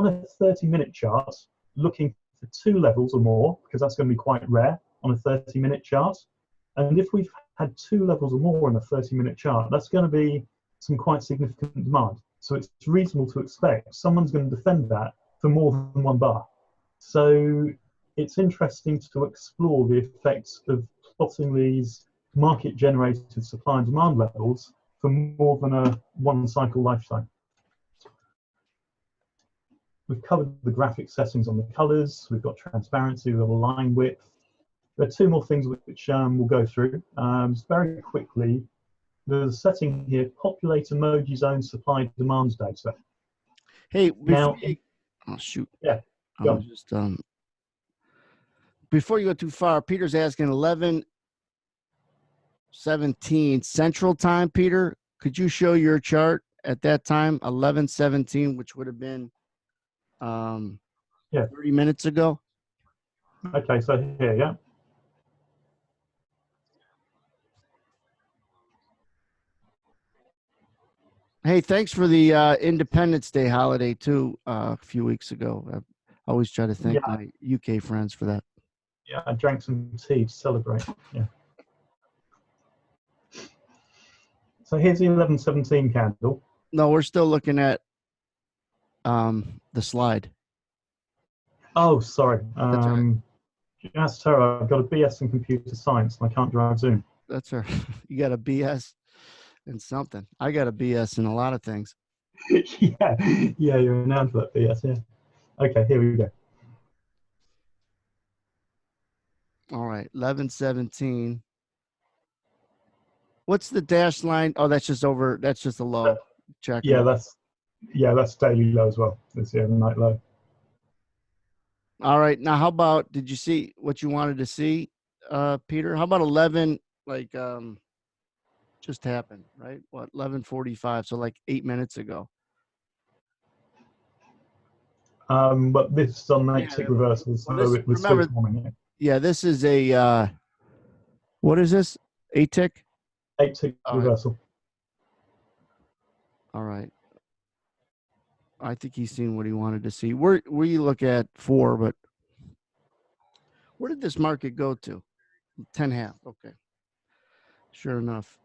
a 30-minute chart looking for 2 levels or more, because that's going to be quite rare on a 30-minute chart. And if we've had 2 levels or more on a 30-minute chart, that's going to be some quite significant demand. So it's reasonable to expect someone's going to defend that for more than one bar. So it's interesting to explore the effects of plotting these market-generated supply and demand levels for more than a one-cycle lifetime. We've covered the graphic settings on the colors. We've got transparency, we've got a line width. There are 2 more things which we'll go through. Just very quickly, there's a setting here, populate emoji zone supply demand data. Hey, now, oh shoot. Yeah. I'm just before you go too far, Peter's asking 11:17 Central Time. Peter, could you show your chart at that time, 11:17, which would have been 30 minutes ago? Okay, so here, yeah. Hey, thanks for the Independence Day holiday too. A few weeks ago, I always try to thank my UK friends for that. Yeah, I drank some tea to celebrate. Yeah. So here's the 11:17 candle. No, we're still looking at the slide. Oh, sorry. That's all right. That's Tara. I've got a BS in computer science and I can't drive Zoom. That's all right. You got a BS in something. I got a BS in a lot of things. yeah, you're renowned for that BS, yeah. Okay, here we go. All right, 11:17. What's the dash line? Oh, that's just over. That's just a low. Check. Yeah, that's daily low as well. It's the overnight low. All right. Now, how about? Did you see what you wanted to see, Peter? How about 11? Like just happened, right? What 11:45? So like 8 minutes ago. But this is on 8 tick reversal, so Well, we're still forming it. Yeah, this is a what is this? 8 tick? 8 tick reversal. All right. I think he's seen what he wanted to see. We look at 4, but where did this market go to? 10.5. Okay. Sure enough,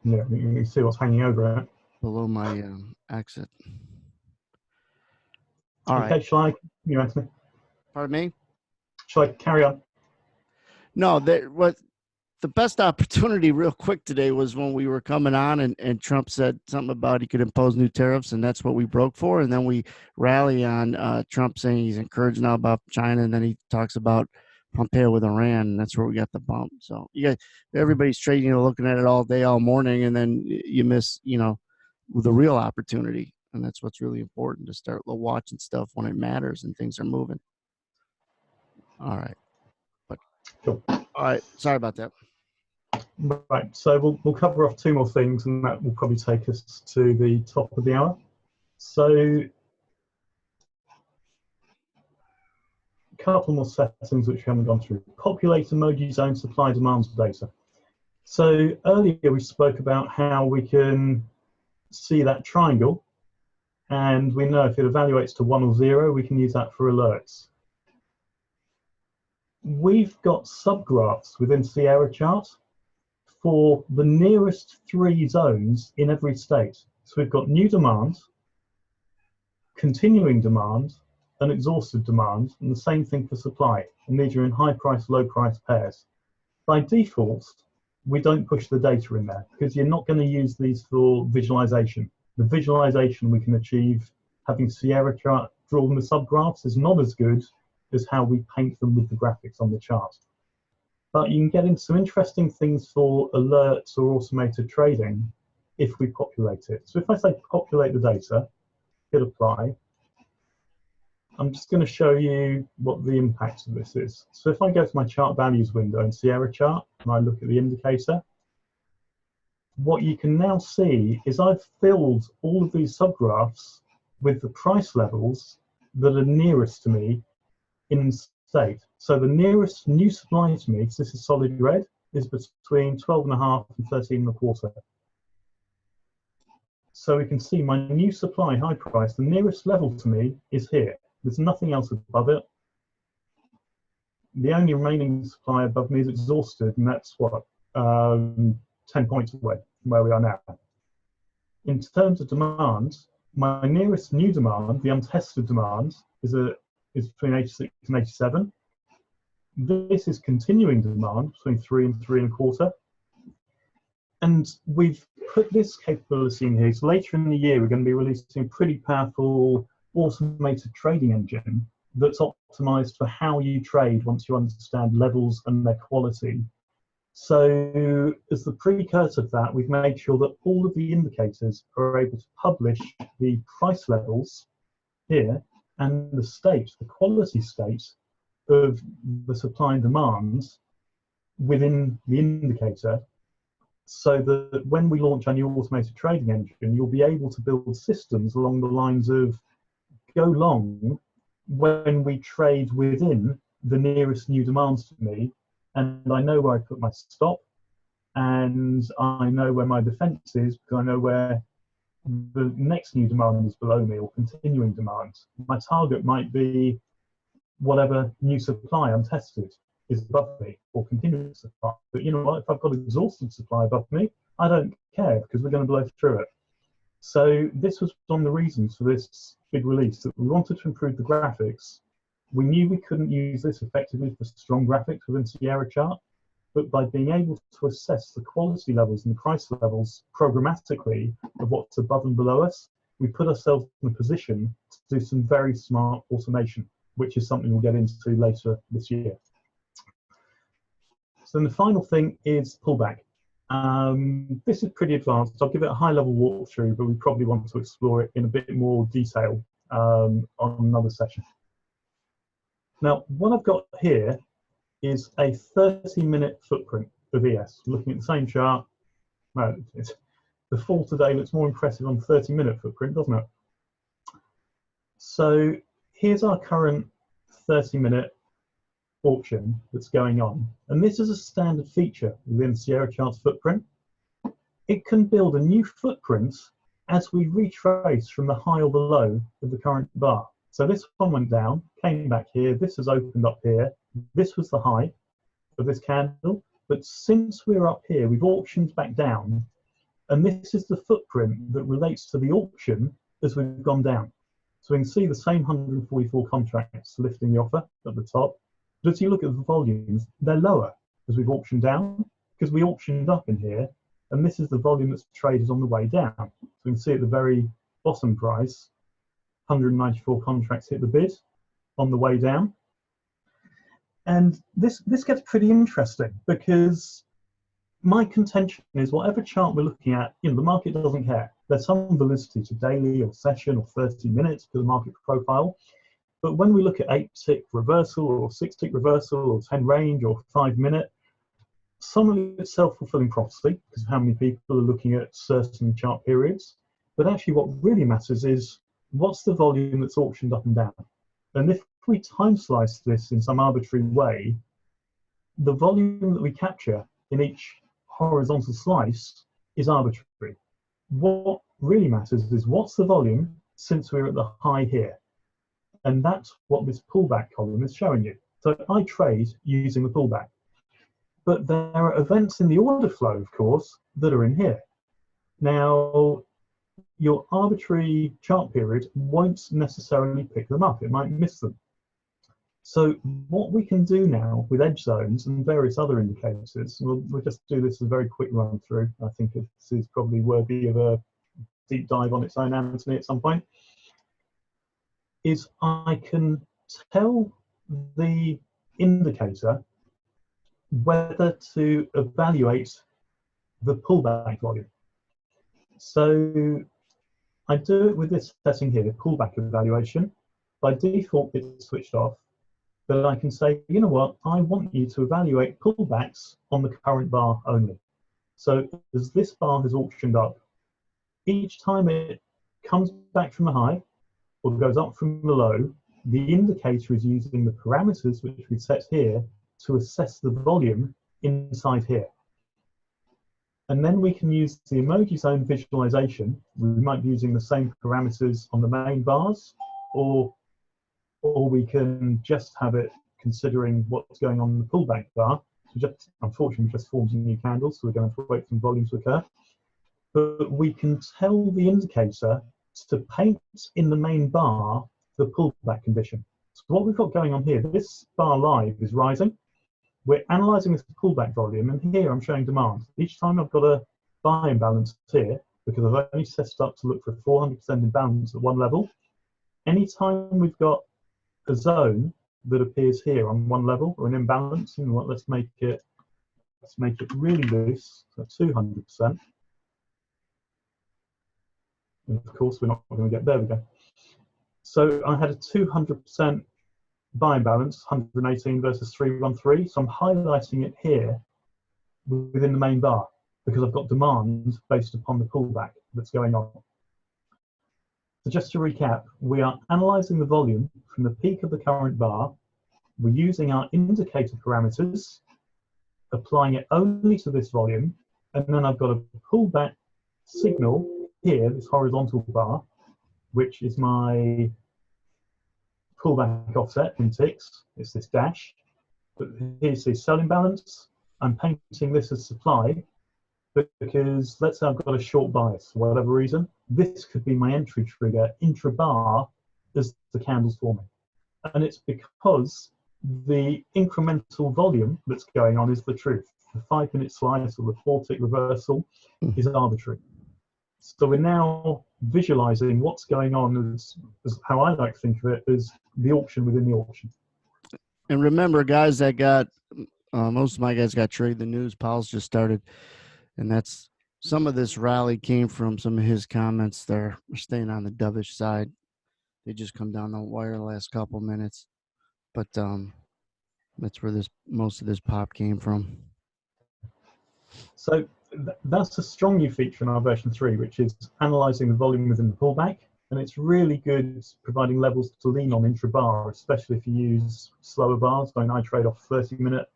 Yeah, you can see what's hanging over it. below my exit. All right. Okay, shall I, Anthony, Pardon me? shall I carry on? No, what the best opportunity real quick today was when we were coming on and Trump said something about he could impose new tariffs, and that's what we broke for. And then we rally on Trump saying he's encouraged now about China, and then he talks about Pompeo with Iran, and that's where we got the bump. So you guys, everybody's trading and looking at it all day, all morning, and then you miss, the real opportunity. And that's what's really important, to start watching stuff when it matters and things are moving. All right. But Cool. all right, sorry about that. Right, so we'll cover off two more things, and that will probably take us to the top of the hour. So a couple more settings which we haven't gone through. Populate emoji zone supply demand data. So earlier we spoke about how we can see that triangle, and we know if it evaluates to 1 or 0, we can use that for alerts. We've got subgraphs within Sierra chart for the nearest 3 zones in every state. So we've got new demand, continuing demand, and exhausted demand, and the same thing for supply. And these are in high price, low price pairs. By default, we don't push the data in there because you're not going to use these for visualization. The visualization we can achieve having Sierra chart drawn the subgraphs is not as good as how we paint them with the graphics on the chart. But you can get into some interesting things for alerts or automated trading if we populate it. So if I say populate the data, hit apply, I'm just going to show you what the impact of this is. So if I go to my chart values window in Sierra chart and I look at the indicator, what you can now see is I've filled all of these subgraphs with the price levels that are nearest to me in state. So the nearest new supply to me, so this is solid red, is between 12.5 and 13.25. So we can see my new supply, high price, the nearest level to me is here. There's nothing else above it. The only remaining supply above me is exhausted, and that's what, 10 points away from where we are now. In terms of demand, my nearest new demand, the untested demand, is between 86 and 87. This is continuing demand between 3 and 3.25. And we've put this capability in here. So later in the year, we're going to be releasing a pretty powerful automated trading engine that's optimized for how you trade once you understand levels and their quality. So as the precursor to that, we've made sure that all of the indicators are able to publish the price levels here and the state, the quality state of the supply and demand within the indicator, so that when we launch our new automated trading engine, you'll be able to build systems along the lines of go long when we trade within the nearest new demands to me, and I know where I put my stop, and I know where my defense is because I know where the next new demand is below me or continuing demand. My target might be whatever new supply untested is above me or continuing supply. But you know what, if I've got exhausted supply above me, I don't care because we're going to blow through it. So this was one of the reasons for this big release, that we wanted to improve the graphics. We knew we couldn't use this effectively for strong graphics within Sierra chart, but by being able to assess the quality levels and the price levels programmatically of what's above and below us, we put ourselves in a position to do some very smart automation, which is something we'll get into later this year. So then the final thing is pullback. This is pretty advanced. I'll give it a high-level walkthrough, but we probably want to explore it in a bit more detail on another session. Now, what I've got here is a 30-minute footprint of ES. Looking at the same chart, no, the fall today looks more impressive on 30-minute footprint, doesn't it? So here's our current 30-minute auction that's going on. And this is a standard feature within Sierra Chart's footprint. It can build a new footprint as we retrace from the high or the low of the current bar. So this one went down, came back here, this has opened up here, this was the high of this candle, But since we're up here, we've auctioned back down, and this is the footprint that relates to the auction as we've gone down. So we can see the same 144 contracts lifting the offer at the top. But as you look at the volumes, they're lower as we've auctioned down, because we auctioned up in here, and this is the volume that's traded on the way down. So we can see at the very bottom price, 194 contracts hit the bid on the way down. And this gets pretty interesting, because my contention is whatever chart we're looking at, the market doesn't care. There's some validity to daily or session or 30 minutes for the market profile. But when we look at 8-tick reversal or 6-tick reversal or 10 range or 5-minute, some of it's self-fulfilling prophecy because of how many people are looking at certain chart periods. But actually what really matters is what's the volume that's auctioned up and down. And if we time slice this in some arbitrary way, the volume that we capture in each horizontal slice is arbitrary. What really matters is what's the volume since we're at the high here. And that's what this pullback column is showing you. So I trade using the pullback. But there are events in the order flow, of course, that are in here. Now, your arbitrary chart period won't necessarily pick them up. It might miss them. So what we can do now with edge zones and various other indicators, we'll just do this as a very quick run through. I think this is probably worthy of a deep dive on its own, Anthony, at some point, is I can tell the indicator whether to evaluate the pullback volume. So I do it with this setting here, pullback evaluation. By default, it's switched off. But I can say, you know what, I want you to evaluate pullbacks on the current bar only. So as this bar has auctioned up, each time it comes back from the high or goes up from the low, the indicator is using the parameters which we set here to assess the volume inside here. And then we can use the emoji zone visualization. We might be using the same parameters on the main bars, or we can just have it considering what's going on in the pullback bar. So unfortunately, just forms a new candle, so we're going to wait for some volume to occur. But we can tell the indicator to paint in the main bar the pullback condition. So what we've got going on here, this bar live is rising. We're analysing this pullback volume, and here I'm showing demand. Each time I've got a buy imbalance here, because I've only set it up to look for a 400% imbalance at one level. Anytime we've got a zone that appears here on one level or an imbalance, you know what, let's make it really loose, so 200%. And of course, we're not going to get there. We go. So I had a 200% buy imbalance, 118 versus 313. So I'm highlighting it here within the main bar because I've got demand based upon the pullback that's going on. So just to recap, we are analysing the volume from the peak of the current bar. We're using our indicator parameters, applying it only to this volume, and then I've got a pullback signal here, this horizontal bar, which is my pullback offset in ticks. It's this dash. But here's the sell imbalance. I'm painting this as supply because let's say I've got a short bias for whatever reason. This could be my entry trigger intra-bar as the candle's forming. And it's because the incremental volume that's going on is the truth. The 5-minute slice or the 4-tick reversal is arbitrary. So we're now visualizing what's going on as how I like to think of it as the auction within the auction. And remember, guys that got, most of my guys got Trade the News. Powell's just started. And that's, some of this rally came from some of his comments there. We're staying on the dovish side. They just come down the wire the last couple minutes. But that's where most of this pop came from. So that's a strong new feature in our version 3, which is analyzing the volume within the pullback. And it's really good providing levels to lean on intra-bar, especially if you use slower bars. I trade off 30-minute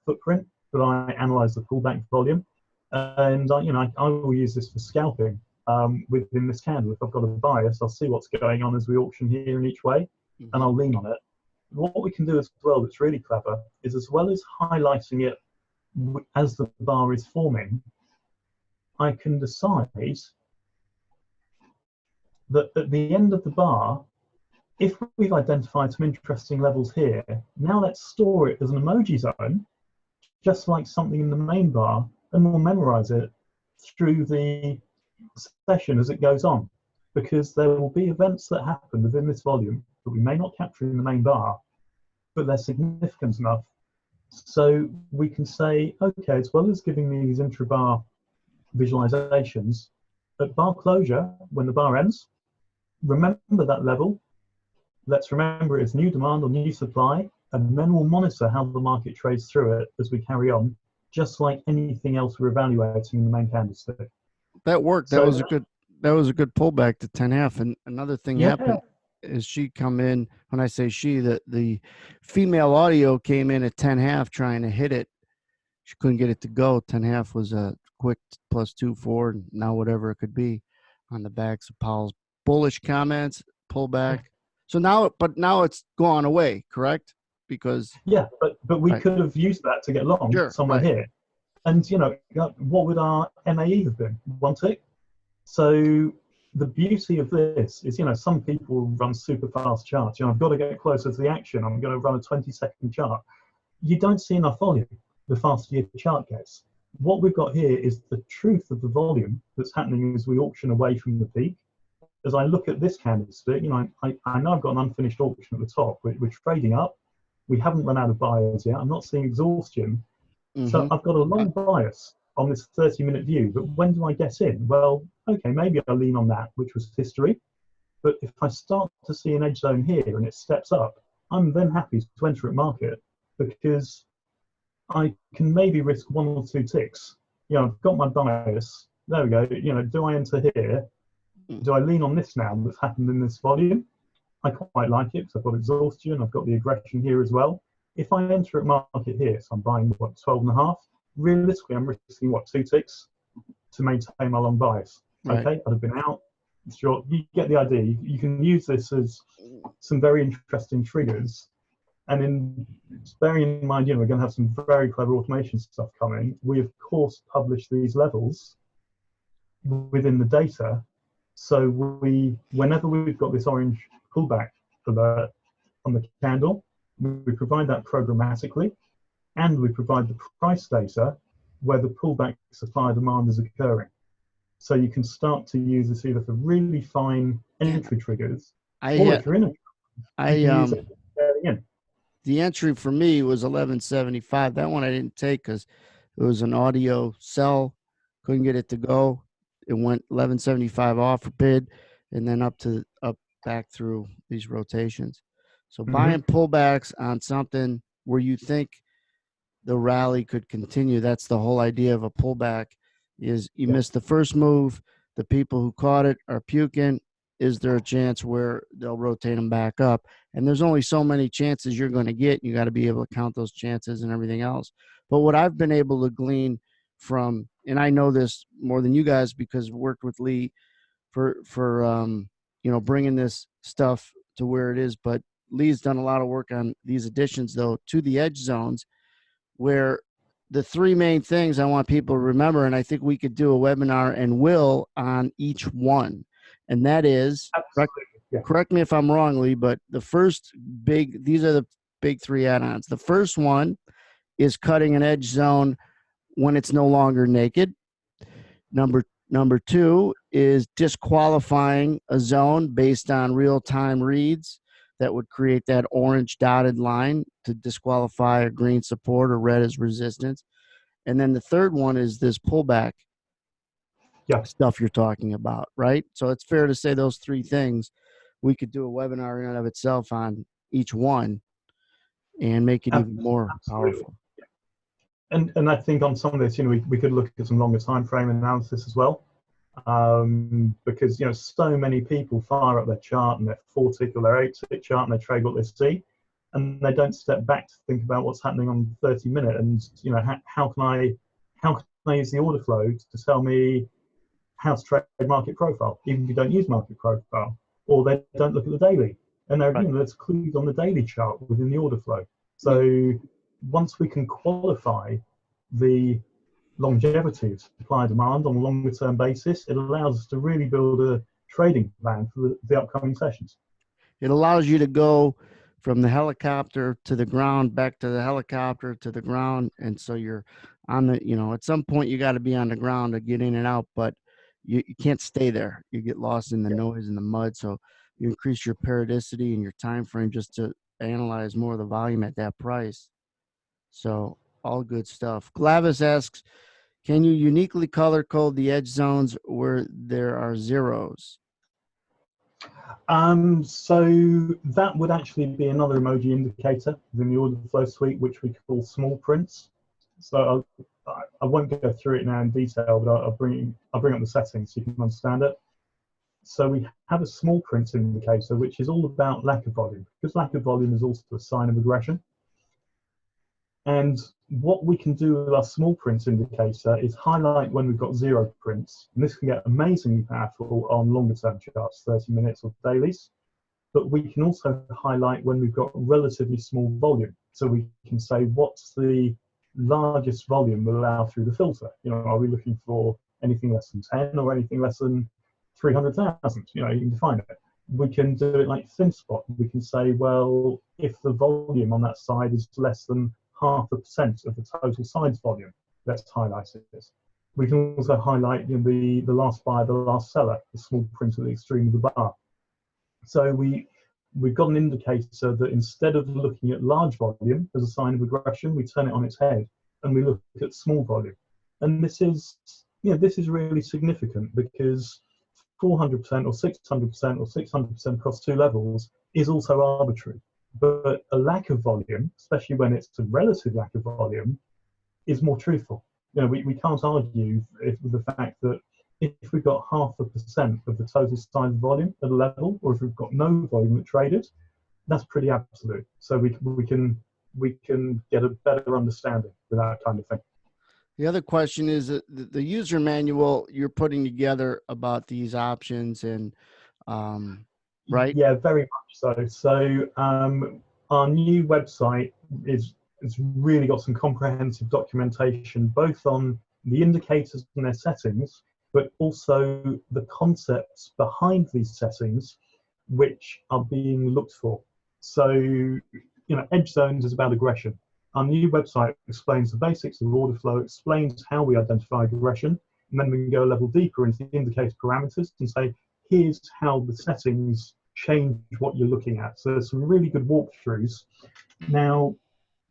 footprint, but I analyze the pullback volume. And I will use this for scalping within this candle. If I've got a bias, I'll see what's going on as we auction here in each way, and I'll lean on it. What we can do as well that's really clever is, as well as highlighting it as the bar is forming, I can decide that at the end of the bar, if we've identified some interesting levels here, now let's store it as an emoji zone, just like something in the main bar, and we'll memorize it through the session as it goes on. Because there will be events that happen within this volume that we may not capture in the main bar, but they're significant enough. So we can say, okay, as well as giving me these intra-bar visualizations, at bar closure, when the bar ends, remember that level. Let's remember it's new demand or new supply, and then we'll monitor how the market trades through it as we carry on, just like anything else we're evaluating in the main candlestick. That worked. So That was a good pullback to 10.5. And another thing yeah, happened is she come in, when I say she, the female audio came in at 10.5 trying to hit it. She couldn't get it to go. 10.5 was a quick +2 4, and now whatever it could be on the backs of Powell's bullish comments, pullback. So now it's gone away, correct? Because yeah, but we right, could have used that to get long sure, somewhere right, here. And what would our MAE have been? 1 tick. So the beauty of this is, some people run super fast charts. I've got to get closer to the action. I'm going to run a 20-second chart. You don't see enough volume the faster your chart gets. What we've got here is the truth of the volume that's happening as we auction away from the peak. As I look at this candlestick, I know I've got an unfinished auction at the top. We're trading up. We haven't run out of buyers yet. I'm not seeing exhaustion. So mm-hmm, I've got a long bias on this 30-minute view, but when do I get in? Well, okay, maybe I lean on that, which was history. But if I start to see an edge zone here and it steps up, I'm then happy to enter at market because I can maybe risk 1 or 2 ticks. I've got my bias. There we go. Do I enter here? Do I lean on this now that's happened in this volume? I quite like it because I've got exhaustion. I've got the aggression here as well. If I enter at market here, so I'm buying 12.5. Realistically, I'm risking 2 ticks to maintain my long bias. right. Okay, I'd have been out. Sure, you get the idea. You can use this as some very interesting triggers. And in bearing in mind, we're going to have some very clever automation stuff coming. We of course publish these levels within the data. So whenever we've got this orange pullback on the candle, we provide that programmatically, and we provide the price data where the pullback supply demand is occurring. So you can start to use this either for really fine entry triggers, I or had if you're in it, you I can use it in. The entry for me was 1175. That one I didn't take because it was an audio sell. Couldn't get it to go. It went 1175 off for bid, and then up back through these rotations. So buying Mm-hmm. pullbacks on something where you think the rally could continue. That's the whole idea of a pullback. Is you Yeah, miss the first move, the people who caught it are puking. Is there a chance where they'll rotate them back up? And there's only so many chances you're going to get. You got to be able to count those chances and everything else. But what I've been able to glean from, and I know this more than you guys because I've worked with Lee for bringing this stuff to where it is. But Lee's done a lot of work on these additions though to the edge zones, where the 3 main things I want people to remember, and I think we could do a webinar and will on each one, and that is, absolutely. Yeah, correct me if I'm wrong, Lee, but these are the big 3 add-ons. The first one is cutting an edge zone when it's no longer naked. Number 2 is disqualifying a zone based on real-time reads that would create that orange dotted line to disqualify a green support or red as resistance. And then the third one is this pullback yeah, stuff you're talking about, right? So it's fair to say those 3 things, we could do a webinar in and of itself on each one and make it even more absolutely. powerful. And I think on some of this, we could look at some longer time frame analysis as well, because so many people fire up their chart and their 4-tick or their 8-tick chart and they trade what they see, and they don't step back to think about what's happening on 30-minute. And how can I use the order flow to tell me how to trade market profile, even if you don't use market profile, or they don't look at the daily. And there again, there's clues on the daily chart within the order flow. So once we can qualify the longevity of supply and demand on a longer term basis, it allows us to really build a trading plan for the upcoming sessions. It allows you to go from the helicopter to the ground, back to the helicopter to the ground. And so you're on the, at some point you got to be on the ground to get in and out, but you can't stay there. You get lost in the noise and the mud. So you increase your periodicity and your time frame just to analyze more of the volume at that price. So all good stuff. Glavis asks, can you uniquely color code the edge zones where there are zeros? So that would actually be another emoji indicator within the order flow suite, which we call small prints. So I won't go through it now in detail, but I'll bring up the settings so you can understand it. So we have a small print indicator, which is all about lack of volume, because lack of volume is also a sign of aggression. And what we can do with our small print indicator is highlight when we've got zero prints. And this can get amazingly powerful on longer term charts, 30 minutes or dailies. But we can also highlight when we've got relatively small volume. So we can say, what's the largest volume we'll allow through the filter? Are we looking for anything less than 10 or anything less than 300,000? You can define it. We can do it like thin spot. We can say, well, if the volume on that side is less than 0.5% of the total sides volume, let's highlight it. We can also highlight the last buyer, the last seller, the small print at the extreme of the bar. So we've got an indicator that instead of looking at large volume as a sign of aggression, we turn it on its head and we look at small volume. And this is really significant because 400% or 600% or 600% across two levels is also arbitrary. But a lack of volume, especially when it's a relative lack of volume, is more truthful. We can't argue with the fact that if we've got 0.5% of the total size volume at a level, or if we've got no volume that traded, that's pretty absolute. So we can get a better understanding with that kind of thing. The other question is the user manual you're putting together about these options and right? Yeah, very much so. So our new website it's really got some comprehensive documentation, both on the indicators and their settings, but also the concepts behind these settings, which are being looked for. So, edge zones is about aggression. Our new website explains the basics of order flow, explains how we identify aggression, and then we can go a level deeper into the indicator parameters and say, here's how the settings change what you're looking at. So there's some really good walkthroughs. Now,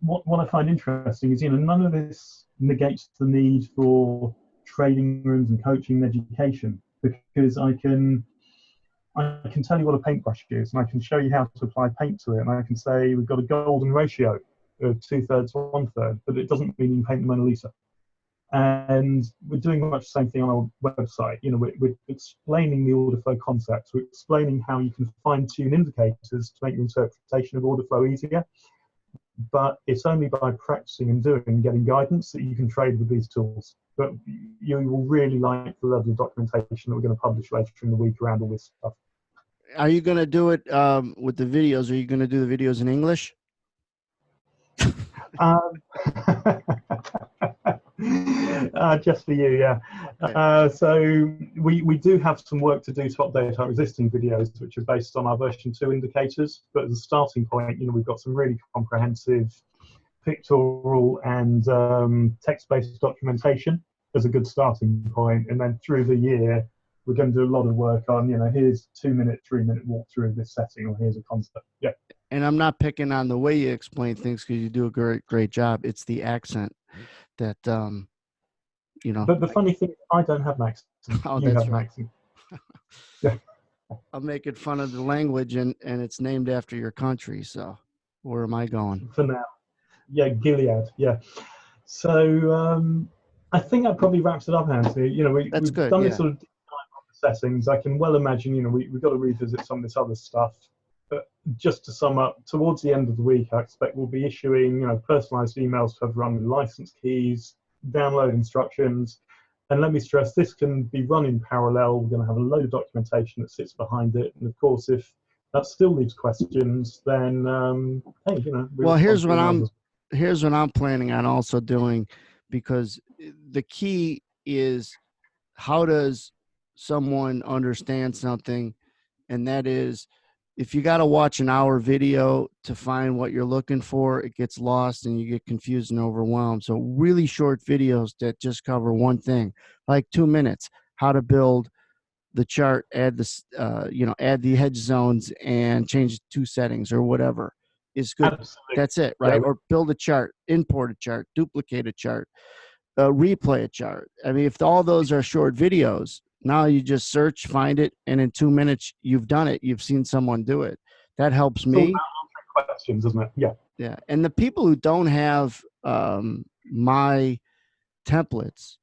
what I find interesting is, none of this negates the need for trading rooms and coaching and education, because I can tell you what a paintbrush is, and I can show you how to apply paint to it, and I can say we've got a golden ratio of 2/3 to 1/3, but it doesn't mean you can paint the Mona Lisa. And we're doing much the same thing on our website. We're explaining the order flow concepts. We're explaining how you can fine-tune indicators to make your interpretation of order flow easier. But it's only by practicing and doing and getting guidance that you can trade with these tools. But you will really like the level of documentation that we're going to publish later in the week around all this stuff. Are you going to do it with the videos? Are you going to do the videos in English? Just for you, yeah. So we do have some work to do to update our existing videos, which are based on our version 2 indicators. But as a starting point, we've got some really comprehensive pictorial and text-based documentation as a good starting point. And then through the year, we're going to do a lot of work on, here's 2-minute, 3-minute walkthrough of this setting, or here's a concept. Yeah. And I'm not picking on the way you explain things, because you do a great job. It's the accent that, But the funny thing is, I don't have an accent. Oh, you that's have right. an accent. Yeah. I'm making fun of the language, and it's named after your country. So where am I going? For now. Yeah, Gilead. Yeah. So I think that probably wraps it up, Anthony. That's we've good. done Yeah. this sort of deep dive on the settings. I can well imagine, we've got to revisit some of this other stuff. But just to sum up, towards the end of the week, I expect we'll be issuing, personalized emails to everyone with license keys, download instructions. And let me stress, this can be run in parallel. We're going to have a load of documentation that sits behind it. And of course, if that still leaves questions, then hey, well, here's what I'm planning on also doing. because the key is, how does someone understand something? And that is, if you got to watch an hour video to find what you're looking for, it gets lost and you get confused and overwhelmed. So really short videos that just cover one thing, like 2 minutes, how to build the chart, add this, add the hedge zones and change two settings or whatever is good. Absolutely. That's it, Yeah. right? Or build a chart, import a chart, duplicate a chart, replay a chart. I mean, if all those are short videos, now you just search, find it, and in 2 minutes you've done it. You've seen someone do it. That helps It's all me. about answering questions, isn't it? Yeah. Yeah, and the people who don't have my templates,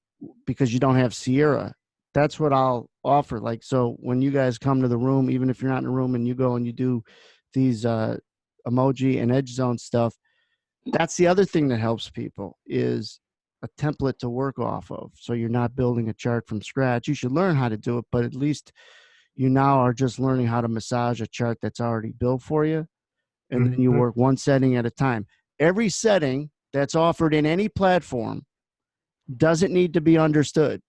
because you don't have Sierra, that's what I'll offer. Like, so when you guys come to the room, even if you're not in the room and you go and you do these emoji and edge zone stuff, that's the other thing that helps people, is a template to work off of. So you're not building a chart from scratch. You should learn how to do it, but at least you now are just learning how to massage a chart that's already built for you. And then you Mm-hmm. work one setting at a time. Every setting that's offered in any platform doesn't need to be understood,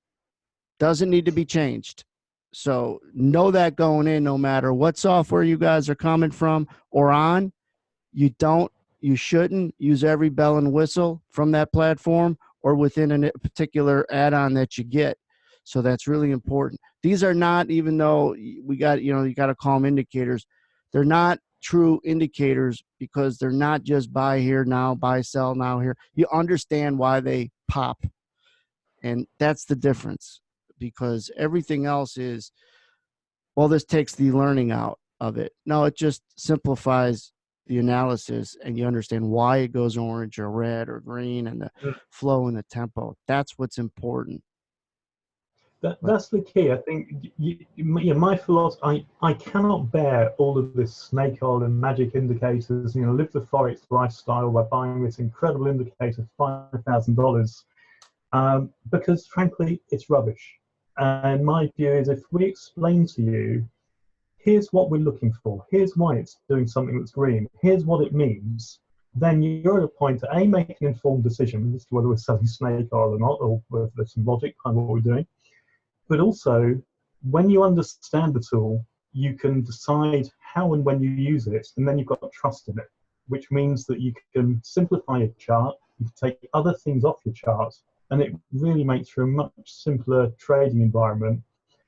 doesn't need to be changed. So know that going in, no matter what software you guys are coming from or on, you don't, you shouldn't use every bell and whistle from that platform or within a particular add-on that you get. So that's really important. These are not, even though we got, you got to call them indicators, they're not true indicators, because they're not just buy here now, buy, sell now, here. You understand why they pop. And that's the difference, because everything else is, well, this takes the learning out of it. No, it just simplifies the analysis, and you understand why it goes orange or red or green, and the flow and the tempo. That's what's important. But That's the key. I think my philosophy, I cannot bear all of this snake oil and magic indicators. Live the Forex lifestyle by buying this incredible indicator, $5,000, because frankly, it's rubbish. And my view is, if we explain to you, here's what we're looking for, here's why it's doing something that's green, here's what it means, then you're at a point to make an informed decision as to whether we're selling snake oil or not, or whether there's some logic behind what we're doing. But also, when you understand the tool, you can decide how and when you use it, and then you've got trust in it, which means that you can simplify your chart, you can take other things off your chart, and it really makes for a much simpler trading environment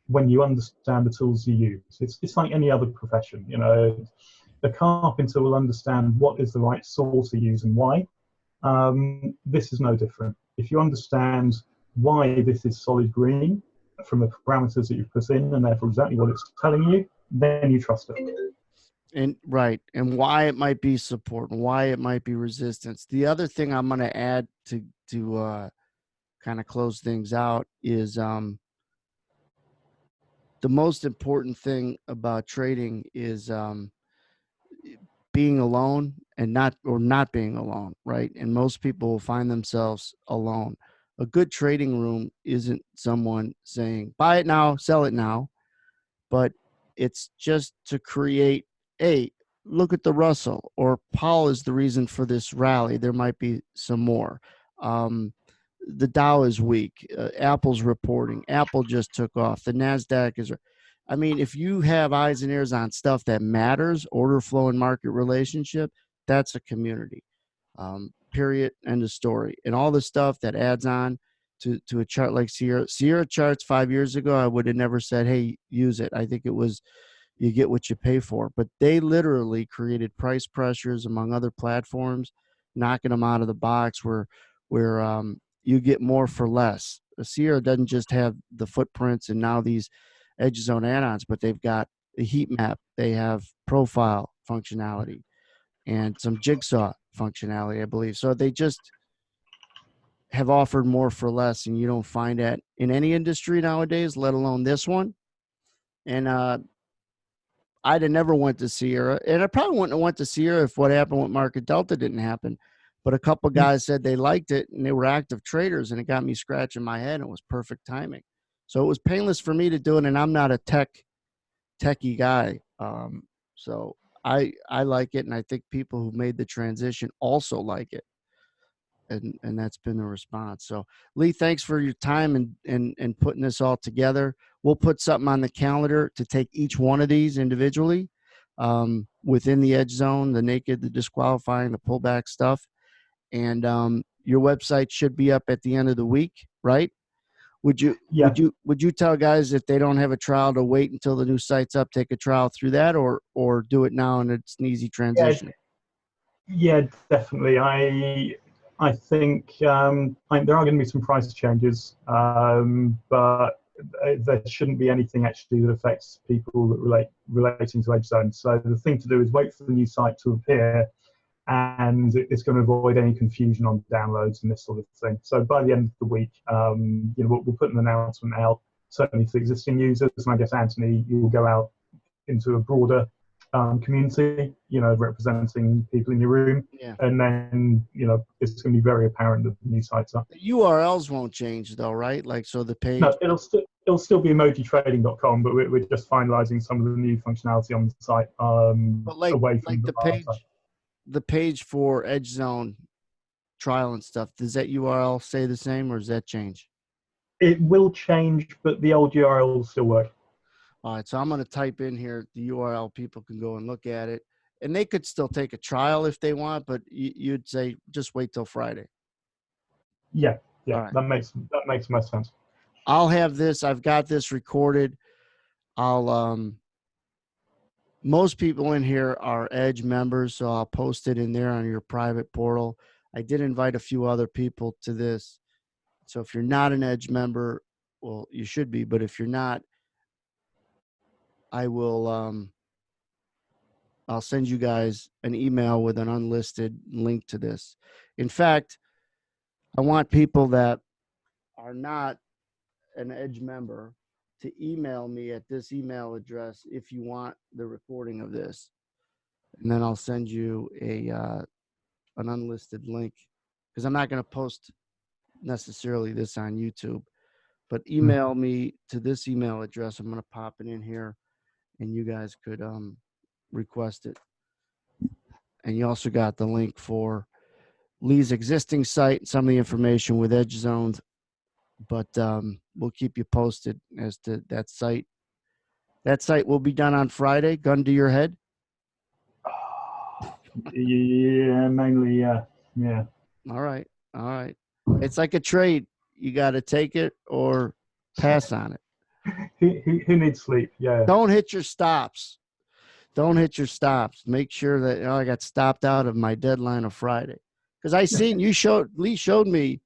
when you understand the tools you use. It's like any other profession. A carpenter will understand what is the right saw to use and why. This is no different. If you understand why this is solid green from the parameters that you've put in, and therefore exactly what it's telling you, then you trust it. And right, and why it might be support and why it might be resistance. The other thing I'm going to add to kind of close things out is, the most important thing about trading is, being alone, and not being alone, right? And most people will find themselves alone. A good trading room isn't someone saying buy it now, sell it now, but it's just to create, hey, look at the Russell, or Paul is the reason for this rally. There might be some more. Um, the Dow is weak. Apple's reporting. Apple just took off. The Nasdaq is. I mean, if you have eyes and ears on stuff that matters, order flow and market relationship, that's a community. Period. End of story. And all the stuff that adds on to a chart like Sierra charts 5 years ago, I would have never said, hey, use it. I think it was, you get what you pay for. But they literally created price pressures among other platforms, knocking them out of the box, where you get more for less. Sierra doesn't just have the footprints and now these edge zone add-ons, but they've got a heat map, they have profile functionality, and some jigsaw functionality, I believe. So they just have offered more for less, and you don't find that in any industry nowadays, let alone this one. And I'd have never went to Sierra, and I probably wouldn't have went to Sierra if what happened with Market Delta didn't happen. But a couple guys said they liked it, and they were active traders, and it got me scratching my head. And it was perfect timing, so it was painless for me to do it. And I'm not a techie guy, so I like it, and I think people who made the transition also like it. and that's been the response. So Lee, thanks for your time and putting this all together. We'll put something on the calendar to take each one of these individually, within the edge zone, the naked, the disqualifying, the pullback stuff. And your website should be up at the end of the week, right? Would you Yeah, would you tell guys if they don't have a trial to wait until the new site's up, take a trial through that, or do it now and it's an easy yeah, transition? yeah, definitely. I think there are going to be some price changes, but there shouldn't be anything actually that affects people that relating to edge zones. So the thing to do is wait for the new site to appear, and it's going to avoid any confusion on downloads and this sort of thing. So by the end of the week, we'll put an announcement out, certainly for existing users, and I guess Anthony, you will go out into a broader community, representing people in your room, Yeah. and then it's going to be very apparent that the new site's up. The URLs won't change though, right? Like, so the page. No, it'll still be emojitrading.com, but we're just finalizing some of the new functionality on the site, But like away from the site. page for Edge Zone trial and stuff, does that URL stay the same or does that change? It will change, but the old URL will still work. All right, so I'm going to type in here the URL. People can go and look at it, and they could still take a trial if they want, but you'd say just wait till Friday. Yeah, All yeah, right, that makes most sense. I'll have this. I've got this recorded. I'll most people in here are Edge members, so I'll post it in there on your private portal. I did invite a few other people to this. So if you're not an Edge member, well, you should be, but if you're not, I will I'll send you guys an email with an unlisted link to this. In fact, I want people that are not an Edge member to email me at this email address if you want the recording of this. And then I'll send you an unlisted link because I'm not going to post necessarily this on YouTube, but email me to this email address. I'm going to pop it in here and you guys could request it. And you also got the link for Lee's existing site, some of the information with Edge Zones, but we'll keep you posted as to that site. That site will be done on Friday. Gun to your head. Yeah, mainly, yeah. All right. All right. It's like a trade. You got to take it or pass on it. Who needs sleep? Yeah. Don't hit your stops. Don't hit your stops. Make sure that I got stopped out of my deadline of Friday. Because Lee showed me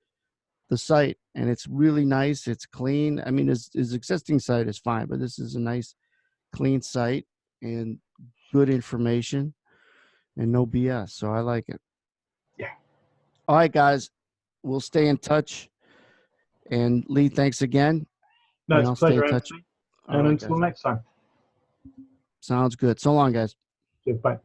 the site and it's really nice. It's clean. I mean, his existing site is fine, but this is a nice, clean site and good information and no BS. So I like it. Yeah. All right, guys, we'll stay in touch. And Lee, thanks again. No, And it's I'll a stay in pleasure, touch. Anthony. All And right, until guys. next time. Sounds good. So long, guys. Cheers, bye.